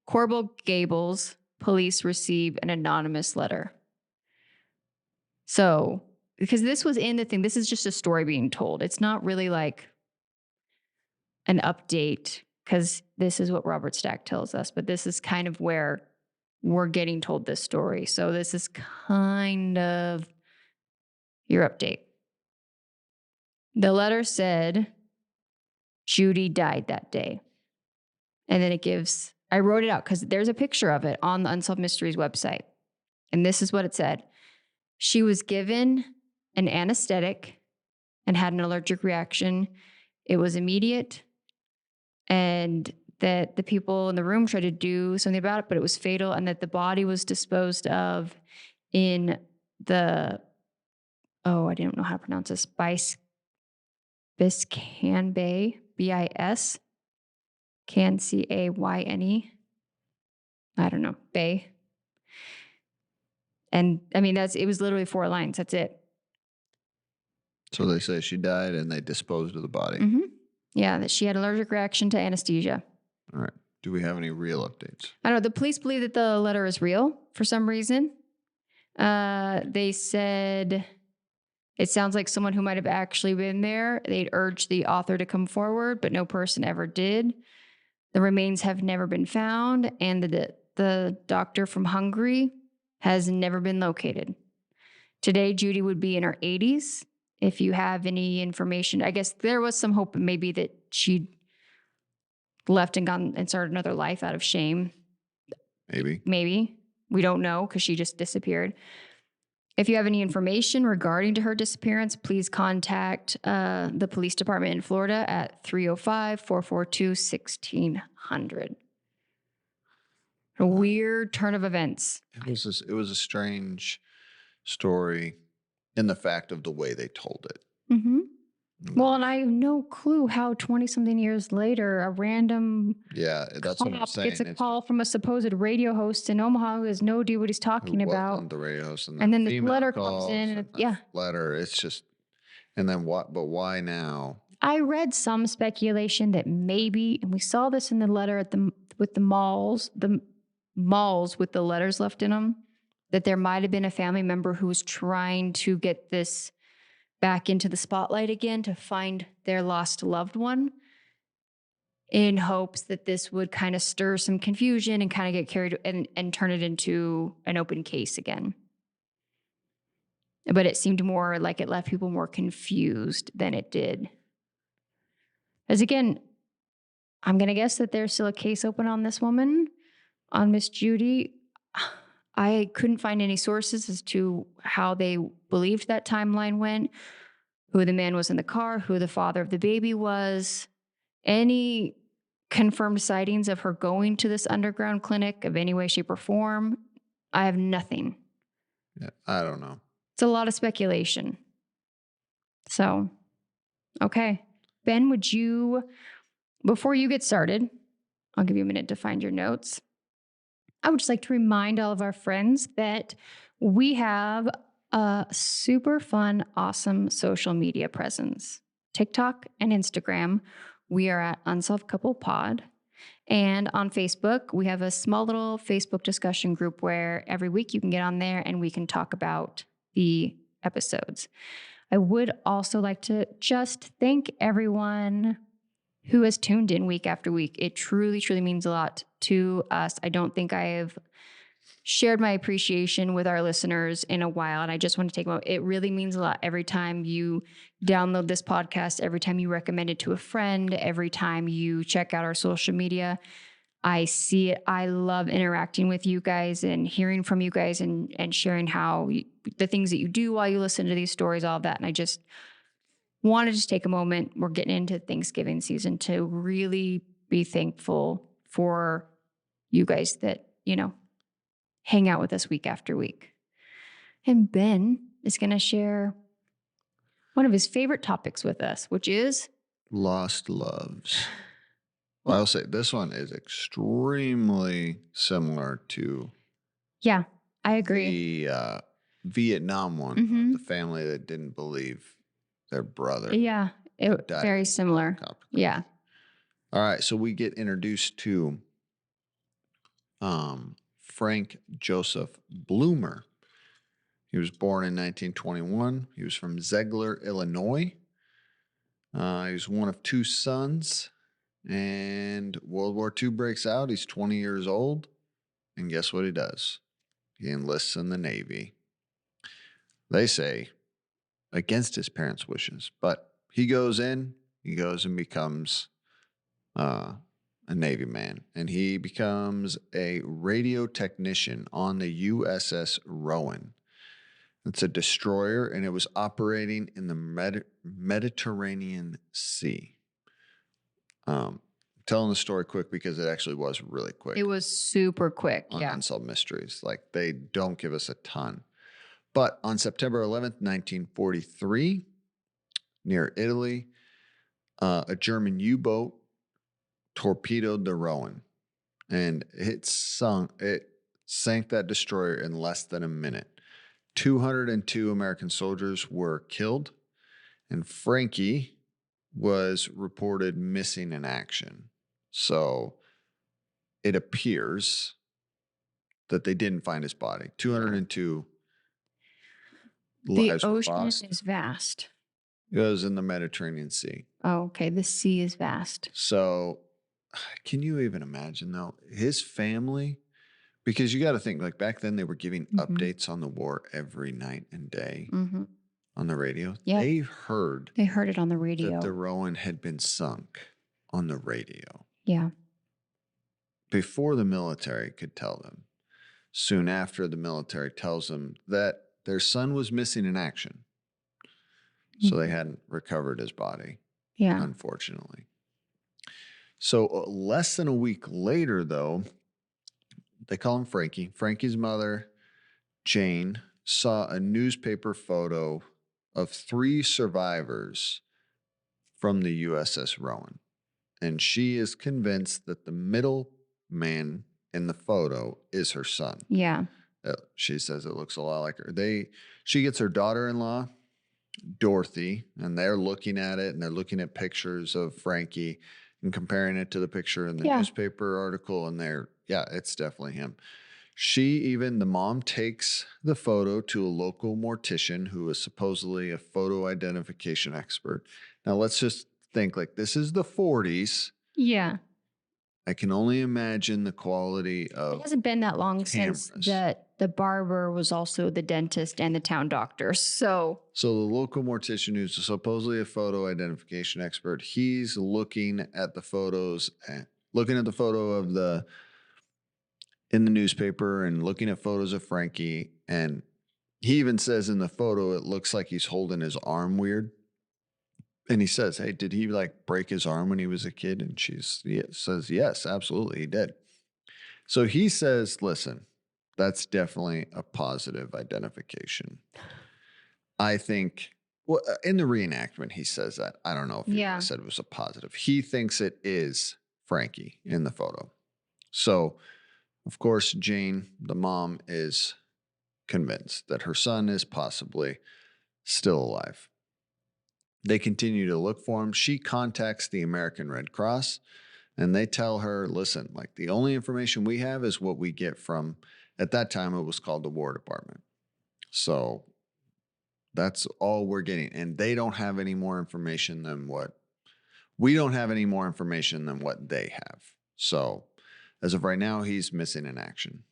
Corbel Gables police receive an anonymous letter. So, because this was in the thing, this is just a story being told. It's not really like an update, because this is what Robert Stack tells us, but this is kind of where we're getting told this story. So this is kind of your update. The letter said, Judy died that day. And then it gives, I wrote it out because there's a picture of it on the Unsolved Mysteries website. And this is what it said. She was given an anesthetic and had an allergic reaction. It was immediate, and that the people in the room tried to do something about it, but it was fatal, and that the body was disposed of in the, I didn't know how to pronounce this, Biscayne Bay, B-I-S, can C-A-Y-N-E. I don't know, Bay. And I mean, it was literally 4 lines. That's it. So they say she died and they disposed of the body. Mm-hmm. Yeah, that she had an allergic reaction to anesthesia. All right. Do we have any real updates? I don't know. The police believe that the letter is real for some reason. They said it sounds like someone who might have actually been there. They'd urged the author to come forward, but no person ever did. The remains have never been found, and the doctor from Hungary has never been located. Today, Judy would be in her 80s. If you have any information, I guess there was some hope maybe that she'd left and gone and started another life out of shame. Maybe. We don't know because she just disappeared. If you have any information regarding to her disappearance, please contact the police department in Florida at 305-442-1600. A weird turn of events. It was a strange story in the fact of the way they told it. Mm-hmm. Well, and I have no clue how 20-something years later, a random that's what I'm saying. Gets a call from a supposed radio host in Omaha who has no idea what he's talking about. The radio host, and then the letter comes in, and letter. It's just, and then what? But why now? I read some speculation that maybe, and we saw this in the letter with the malls with the letters left in them, that there might have been a family member who was trying to get this back into the spotlight again to find their lost loved one, in hopes that this would kind of stir some confusion and kind of get carried and turn it into an open case again. But it seemed more like it left people more confused than it did. As again, I'm going to guess that there's still a case open on this woman, on Miss Judy. I couldn't find any sources as to how they believed that timeline went, who the man was in the car, who the father of the baby was, any confirmed sightings of her going to this underground clinic of any way, shape, or form. I have nothing. Yeah, I don't know. It's a lot of speculation. So, okay. Ben, would you, before you get started, I'll give you a minute to find your notes. I would just like to remind all of our friends that we have a super fun, awesome social media presence. TikTok and Instagram, we are at Unsolved Couple Pod. And on Facebook, we have a small little Facebook discussion group where every week you can get on there and we can talk about the episodes. I would also like to just thank everyone who has tuned in week after week. It truly, truly means a lot to us. I don't think I have shared my appreciation with our listeners in a while, and I just want to take a moment. It really means a lot every time you download this podcast, every time you recommend it to a friend, every time you check out our social media. I see it. I love interacting with you guys and hearing from you guys and sharing the things that you do while you listen to these stories, all of that. And I just wanted to take a moment. We're getting into Thanksgiving season to really be thankful for you guys that, hang out with us week after week. And Ben is going to share one of his favorite topics with us, which is lost loves. Well, I'll say this one is extremely similar to yeah, I agree. The Vietnam one, the family that didn't believe their brother. Yeah, very similar. Yeah. All right, so we get introduced to Frank Joseph Bloomer. He was born in 1921. He was from Ziegler, Illinois. He was one of two sons, and World War II breaks out. He's 20 years old, and guess what he does? He enlists in the Navy. They say against his parents' wishes, but he goes and becomes a Navy man, and he becomes a radio technician on the USS Rowan. It's a destroyer, and it was operating in the Mediterranean Sea. Telling the story quick because it actually was really quick. It was super quick, on yeah. Unsolved Mysteries. Like, they don't give us a ton. But on September 11th, 1943, near Italy, a German U-boat torpedoed the Rowan, and it sank that destroyer in less than a minute. 202 American soldiers were killed, and Frankie was reported missing in action. So it appears that they didn't find his body. 202 lives were lost. The ocean is vast. It was in the Mediterranean Sea. Oh, okay. The sea is vast. So can you even imagine, though, his family? Because you got to think, like, back then they were giving updates on the war every night and day on the radio. Yeah. They heard it on the radio. that the Rowan had been sunk on the radio. Yeah. Before the military could tell them. Soon after, the military tells them that their son was missing in action. So they hadn't recovered his body, unfortunately. So less than a week later, though, they call him Frankie. Frankie's mother, Jane, saw a newspaper photo of 3 survivors from the USS Rowan. And she is convinced that the middle man in the photo is her son. Yeah. She says it looks a lot like her. She gets her daughter-in-law, Dorothy, and they're looking at it, and they're looking at pictures of Frankie and comparing it to the picture in the newspaper article, and it's definitely him. The mom takes the photo to a local mortician who is supposedly a photo identification expert. Now, let's just think like this is the 40s. Yeah. I can only imagine the quality of It hasn't been that long cameras. since that the barber was also the dentist and the town doctor. So the local mortician who's supposedly a photo identification expert, he's looking at the photos, looking at the photo of in the newspaper and looking at photos of Frankie. And he even says in the photo, it looks like he's holding his arm weird. And he says, hey, did he like break his arm when he was a kid? And she says, yes, absolutely, he did. So he says, listen, that's definitely a positive identification. I think, well, in the reenactment, he says that. I don't know if he said it was a positive. He thinks it is Frankie in the photo. So, of course, Jane, the mom, is convinced that her son is possibly still alive. They continue to look for him. She contacts the American Red Cross, and they tell her, listen, like the only information we have is what we get from, at that time, it was called the War Department. So that's all we're getting. And they don't have any more information than we don't have any more information than what they have. So as of right now, he's missing in action.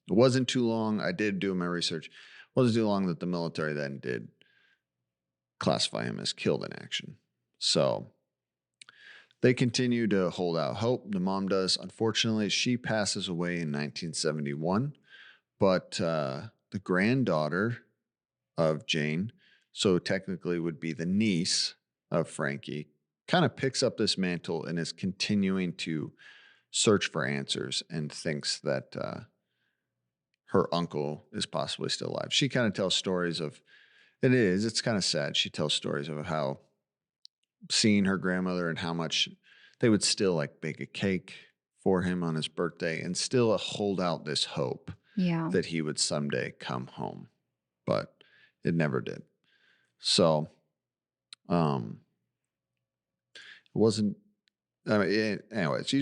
It wasn't too long. I did do my research. It wasn't too long that the military then did classify him as killed in action. So they continue to hold out hope. The mom does. Unfortunately, she passes away in 1971. But the granddaughter of Jane, so technically would be the niece of Frankie, kind of picks up this mantle and is continuing to search for answers and thinks that her uncle is possibly still alive. She kind of tells stories of, it's kind of sad. She tells stories of how seeing her grandmother and how much they would still like bake a cake for him on his birthday and still hold out this hope that he would someday come home. But it never did. So it wasn't, anyways,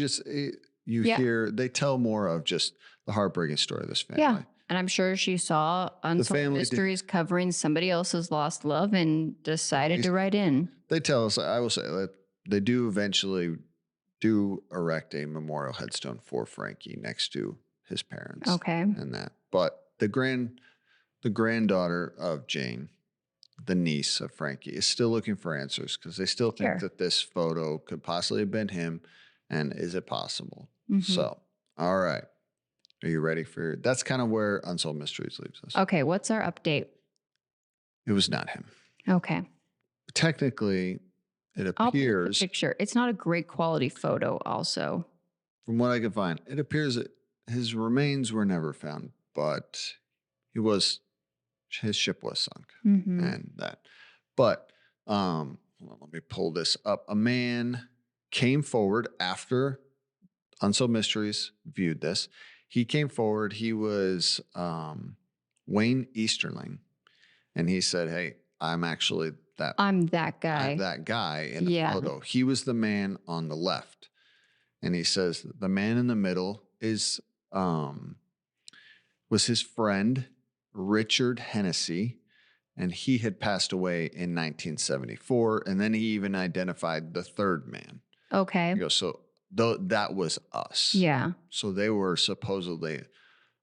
you hear, they tell more of just the heartbreaking story of this family. Yeah. And I'm sure she saw Unsolved Mysteries covering somebody else's lost love and decided to write in. They tell us, I will say that they do eventually erect a memorial headstone for Frankie next to his parents. Okay. And that. But the granddaughter of Jane, the niece of Frankie, is still looking for answers because they still think that this photo could possibly have been him. And is it possible? Mm-hmm. So, all right. Are you ready for, that's kind of where Unsolved Mysteries leaves us. Okay. What's our update? It was not him. Okay. Technically, it appears. I'll put the picture. It's not a great quality photo also. From what I can find, it appears that his remains were never found, but his ship was sunk. Mm-hmm. And that. But, let me pull this up. A man came forward after Unsolved Mysteries viewed this. He came forward. He was Wayne Easterling. And he said, hey, I'm that guy. I'm that guy in the photo. He was the man on the left. And he says the man in the middle was his friend, Richard Hennessy. And he had passed away in 1974. And then he even identified the third man. Okay. He goes, so that was us. Yeah. So they were supposedly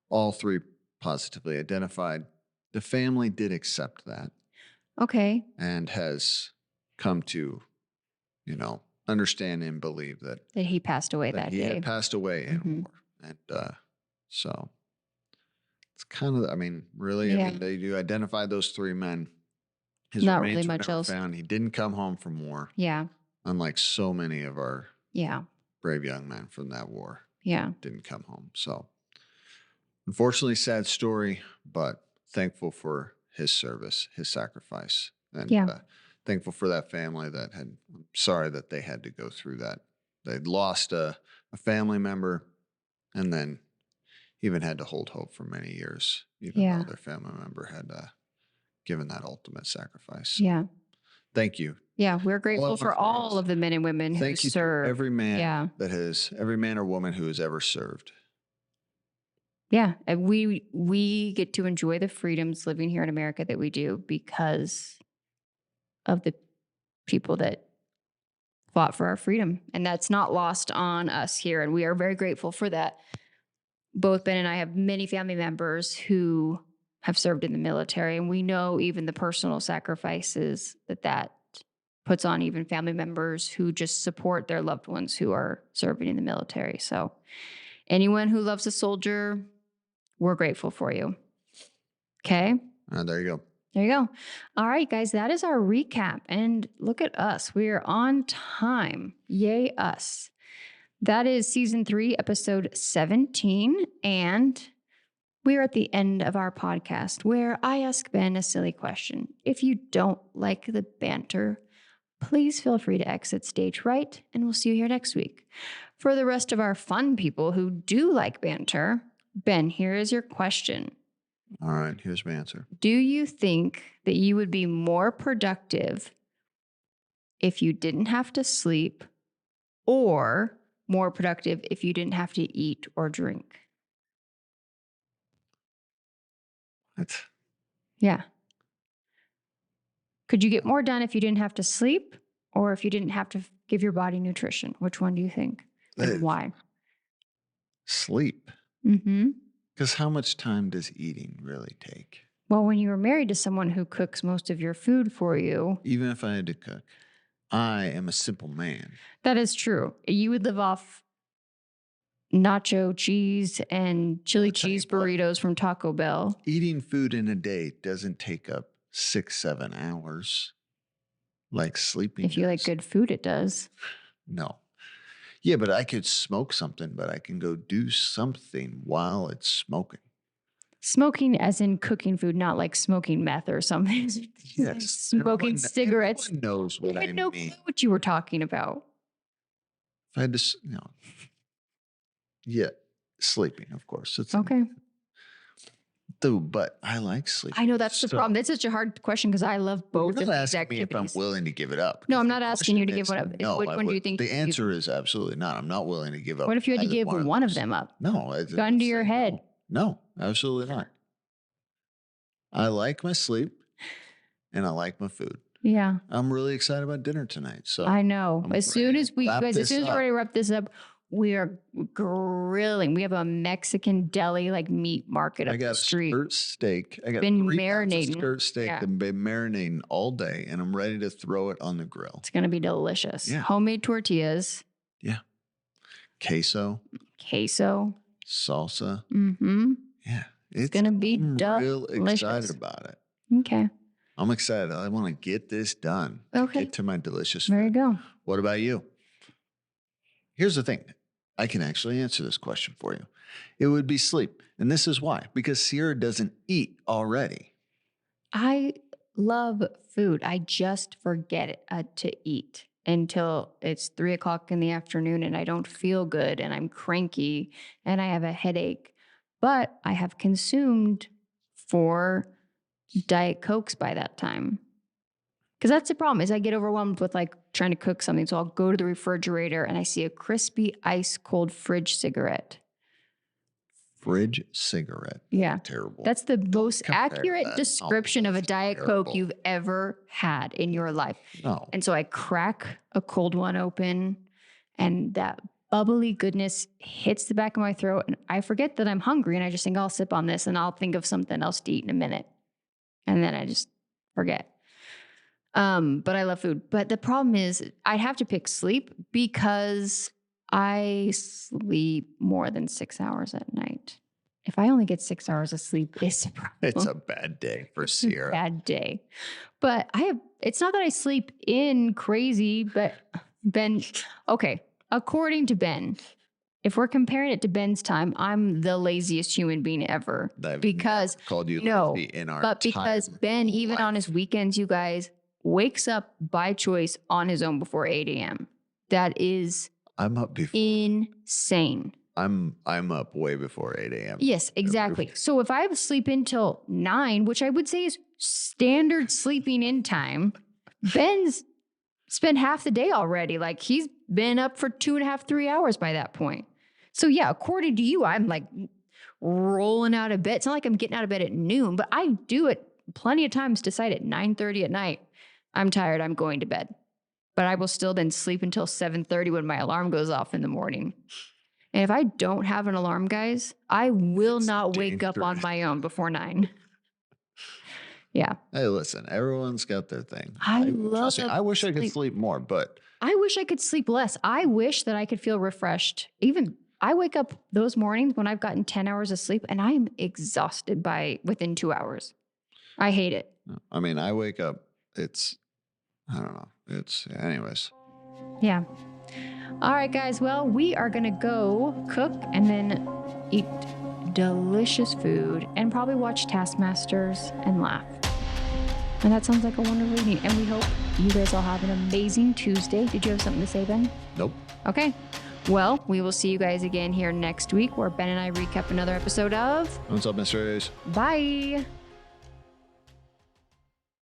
all three positively identified. The family did accept that. Okay. And has come to, understand and believe that he passed away that day. He had passed away in war. And so it's kind of, really, they do identify those three men. His not remains really were much never else. found. He didn't come home from war. Yeah. Unlike so many of our brave young men from that war. Yeah. Didn't come home. So unfortunately, sad story, but thankful for his service, his sacrifice. And thankful for that family I'm sorry that they had to go through that. They'd lost a family member and then even had to hold hope for many years, even though their family member had given that ultimate sacrifice. Yeah. Thank you. Yeah, we're grateful for all of the men and women who served. Every man every man or woman who has ever served. Yeah. And we get to enjoy the freedoms living here in America that we do because of the people that fought for our freedom. And that's not lost on us here. And we are very grateful for that. Both Ben and I have many family members who have served in the military, and we know even the personal sacrifices that puts on even family members who just support their loved ones who are serving in the military. So anyone who loves a soldier, we're grateful for you. Okay? There you go. There you go. All right, guys, that is our recap. And look at us. We are on time. Yay, us. That is season 3, episode 17. And we are at the end of our podcast where I ask Ben a silly question. If you don't like the banter, please feel free to exit stage right, and we'll see you here next week. For the rest of our fun people who do like banter, Ben, here is your question. All right, here's my answer. Do you think that you would be more productive if you didn't have to sleep, or more productive if you didn't have to eat or drink? What? Yeah. Could you get more done if you didn't have to sleep, or if you didn't have to give your body nutrition? Which one do you think? And why? Sleep. Mm-hmm. Because how much time does eating really take? Well, when you were married to someone who cooks most of your food for you. Even if I had to cook, I am a simple man. That is true. You would live off nacho cheese and chili cheese burritos from Taco Bell. Eating food in a day doesn't take up 6-7 hours like sleeping. If you like good food, it does. No. Yeah, but I could smoke something, but I can go do something while it's smoking. Smoking as in cooking food, not like smoking meth or something. Yes. Smoking cigarettes. Everyone knows what I had no mean. clue what you were talking about. If I had to, yeah, sleeping, of course. It's okay. But I like sleeping. I know that's the problem. That's such a hard question because I love both You're of not these asking me if I'm willing to give it up. No, I'm not asking you to give it up. No, Which one do you think? The answer is absolutely not. I'm not willing to give up. What if you had to give one of them up? No. Gun to your head. No, absolutely not. I like my sleep and I like my food. Yeah. I'm really excited about dinner tonight. So I know. As soon as we ready to wrap this up, we are grilling. We have a Mexican deli, like meat market up the street. I got a skirt steak. I got been 3 marinating. Skirt steak that been marinating all day, and I'm ready to throw it on the grill. It's gonna be delicious. Yeah. Homemade tortillas. Yeah. Queso. Salsa. Mm-hmm. Yeah. It's gonna be delicious. Real excited about it. Okay. I'm excited. I want to get this done. Okay. Get to my delicious food. There you go. What about you? Here's the thing. I can actually answer this question for you. It would be sleep. And this is why. Because Sierra doesn't eat already. I love food. I just forget it, to eat until it's 3:00 in the afternoon and I don't feel good and I'm cranky and I have a headache. But I have consumed 4 Diet Cokes by that time. Because that's the problem is I get overwhelmed with like trying to cook something. So I'll go to the refrigerator and I see a crispy, ice cold fridge cigarette. Fridge cigarette. Yeah. Terrible. That's the most accurate description of a Diet Coke you've ever had in your life. No. And so I crack a cold one open and that bubbly goodness hits the back of my throat and I forget that I'm hungry and I just think I'll sip on this and I'll think of something else to eat in a minute. And then I just forget. But I love food. But the problem is I'd have to pick sleep because I sleep more than 6 hours at night. If I only get 6 hours of sleep, it's a problem. It's a bad day for Sierra. Bad day. But it's not that I sleep in crazy, but Ben, okay. According to Ben, if we're comparing it to Ben's time, I'm the laziest human being ever. Because called you lazy in our but because Ben, even on his weekends, you guys, wakes up by choice on his own before 8 a.m. That is I'm up before. Insane. I'm up way before 8 a.m. Yes, exactly. So if I sleep until 9, which I would say is standard sleeping in time, Ben's spent half the day already. Like he's been up for 2.5, 3 hours by that point. So yeah, according to you, I'm like rolling out of bed. It's not like I'm getting out of bed at noon, but I do it plenty of times, decide at 9:30 at night, I'm tired, I'm going to bed. But I will still then sleep until 7:30 when my alarm goes off in the morning. And if I don't have an alarm, guys, I will not wake up on my own before 9. Yeah. Hey, listen, everyone's got their thing. I wish I could sleep more, but I wish I could sleep less. I wish that I could feel refreshed. Even I wake up those mornings when I've gotten 10 hours of sleep and I am exhausted by within 2 hours. I hate it. I mean, I wake up, I don't know. Anyways. Yeah. All right, guys. Well, we are going to go cook and then eat delicious food and probably watch Taskmasters and laugh. And that sounds like a wonderful evening. And we hope you guys all have an amazing Tuesday. Did you have something to say, Ben? Nope. Okay. Well, we will see you guys again here next week where Ben and I recap another episode of Unsolved Mysteries. Bye.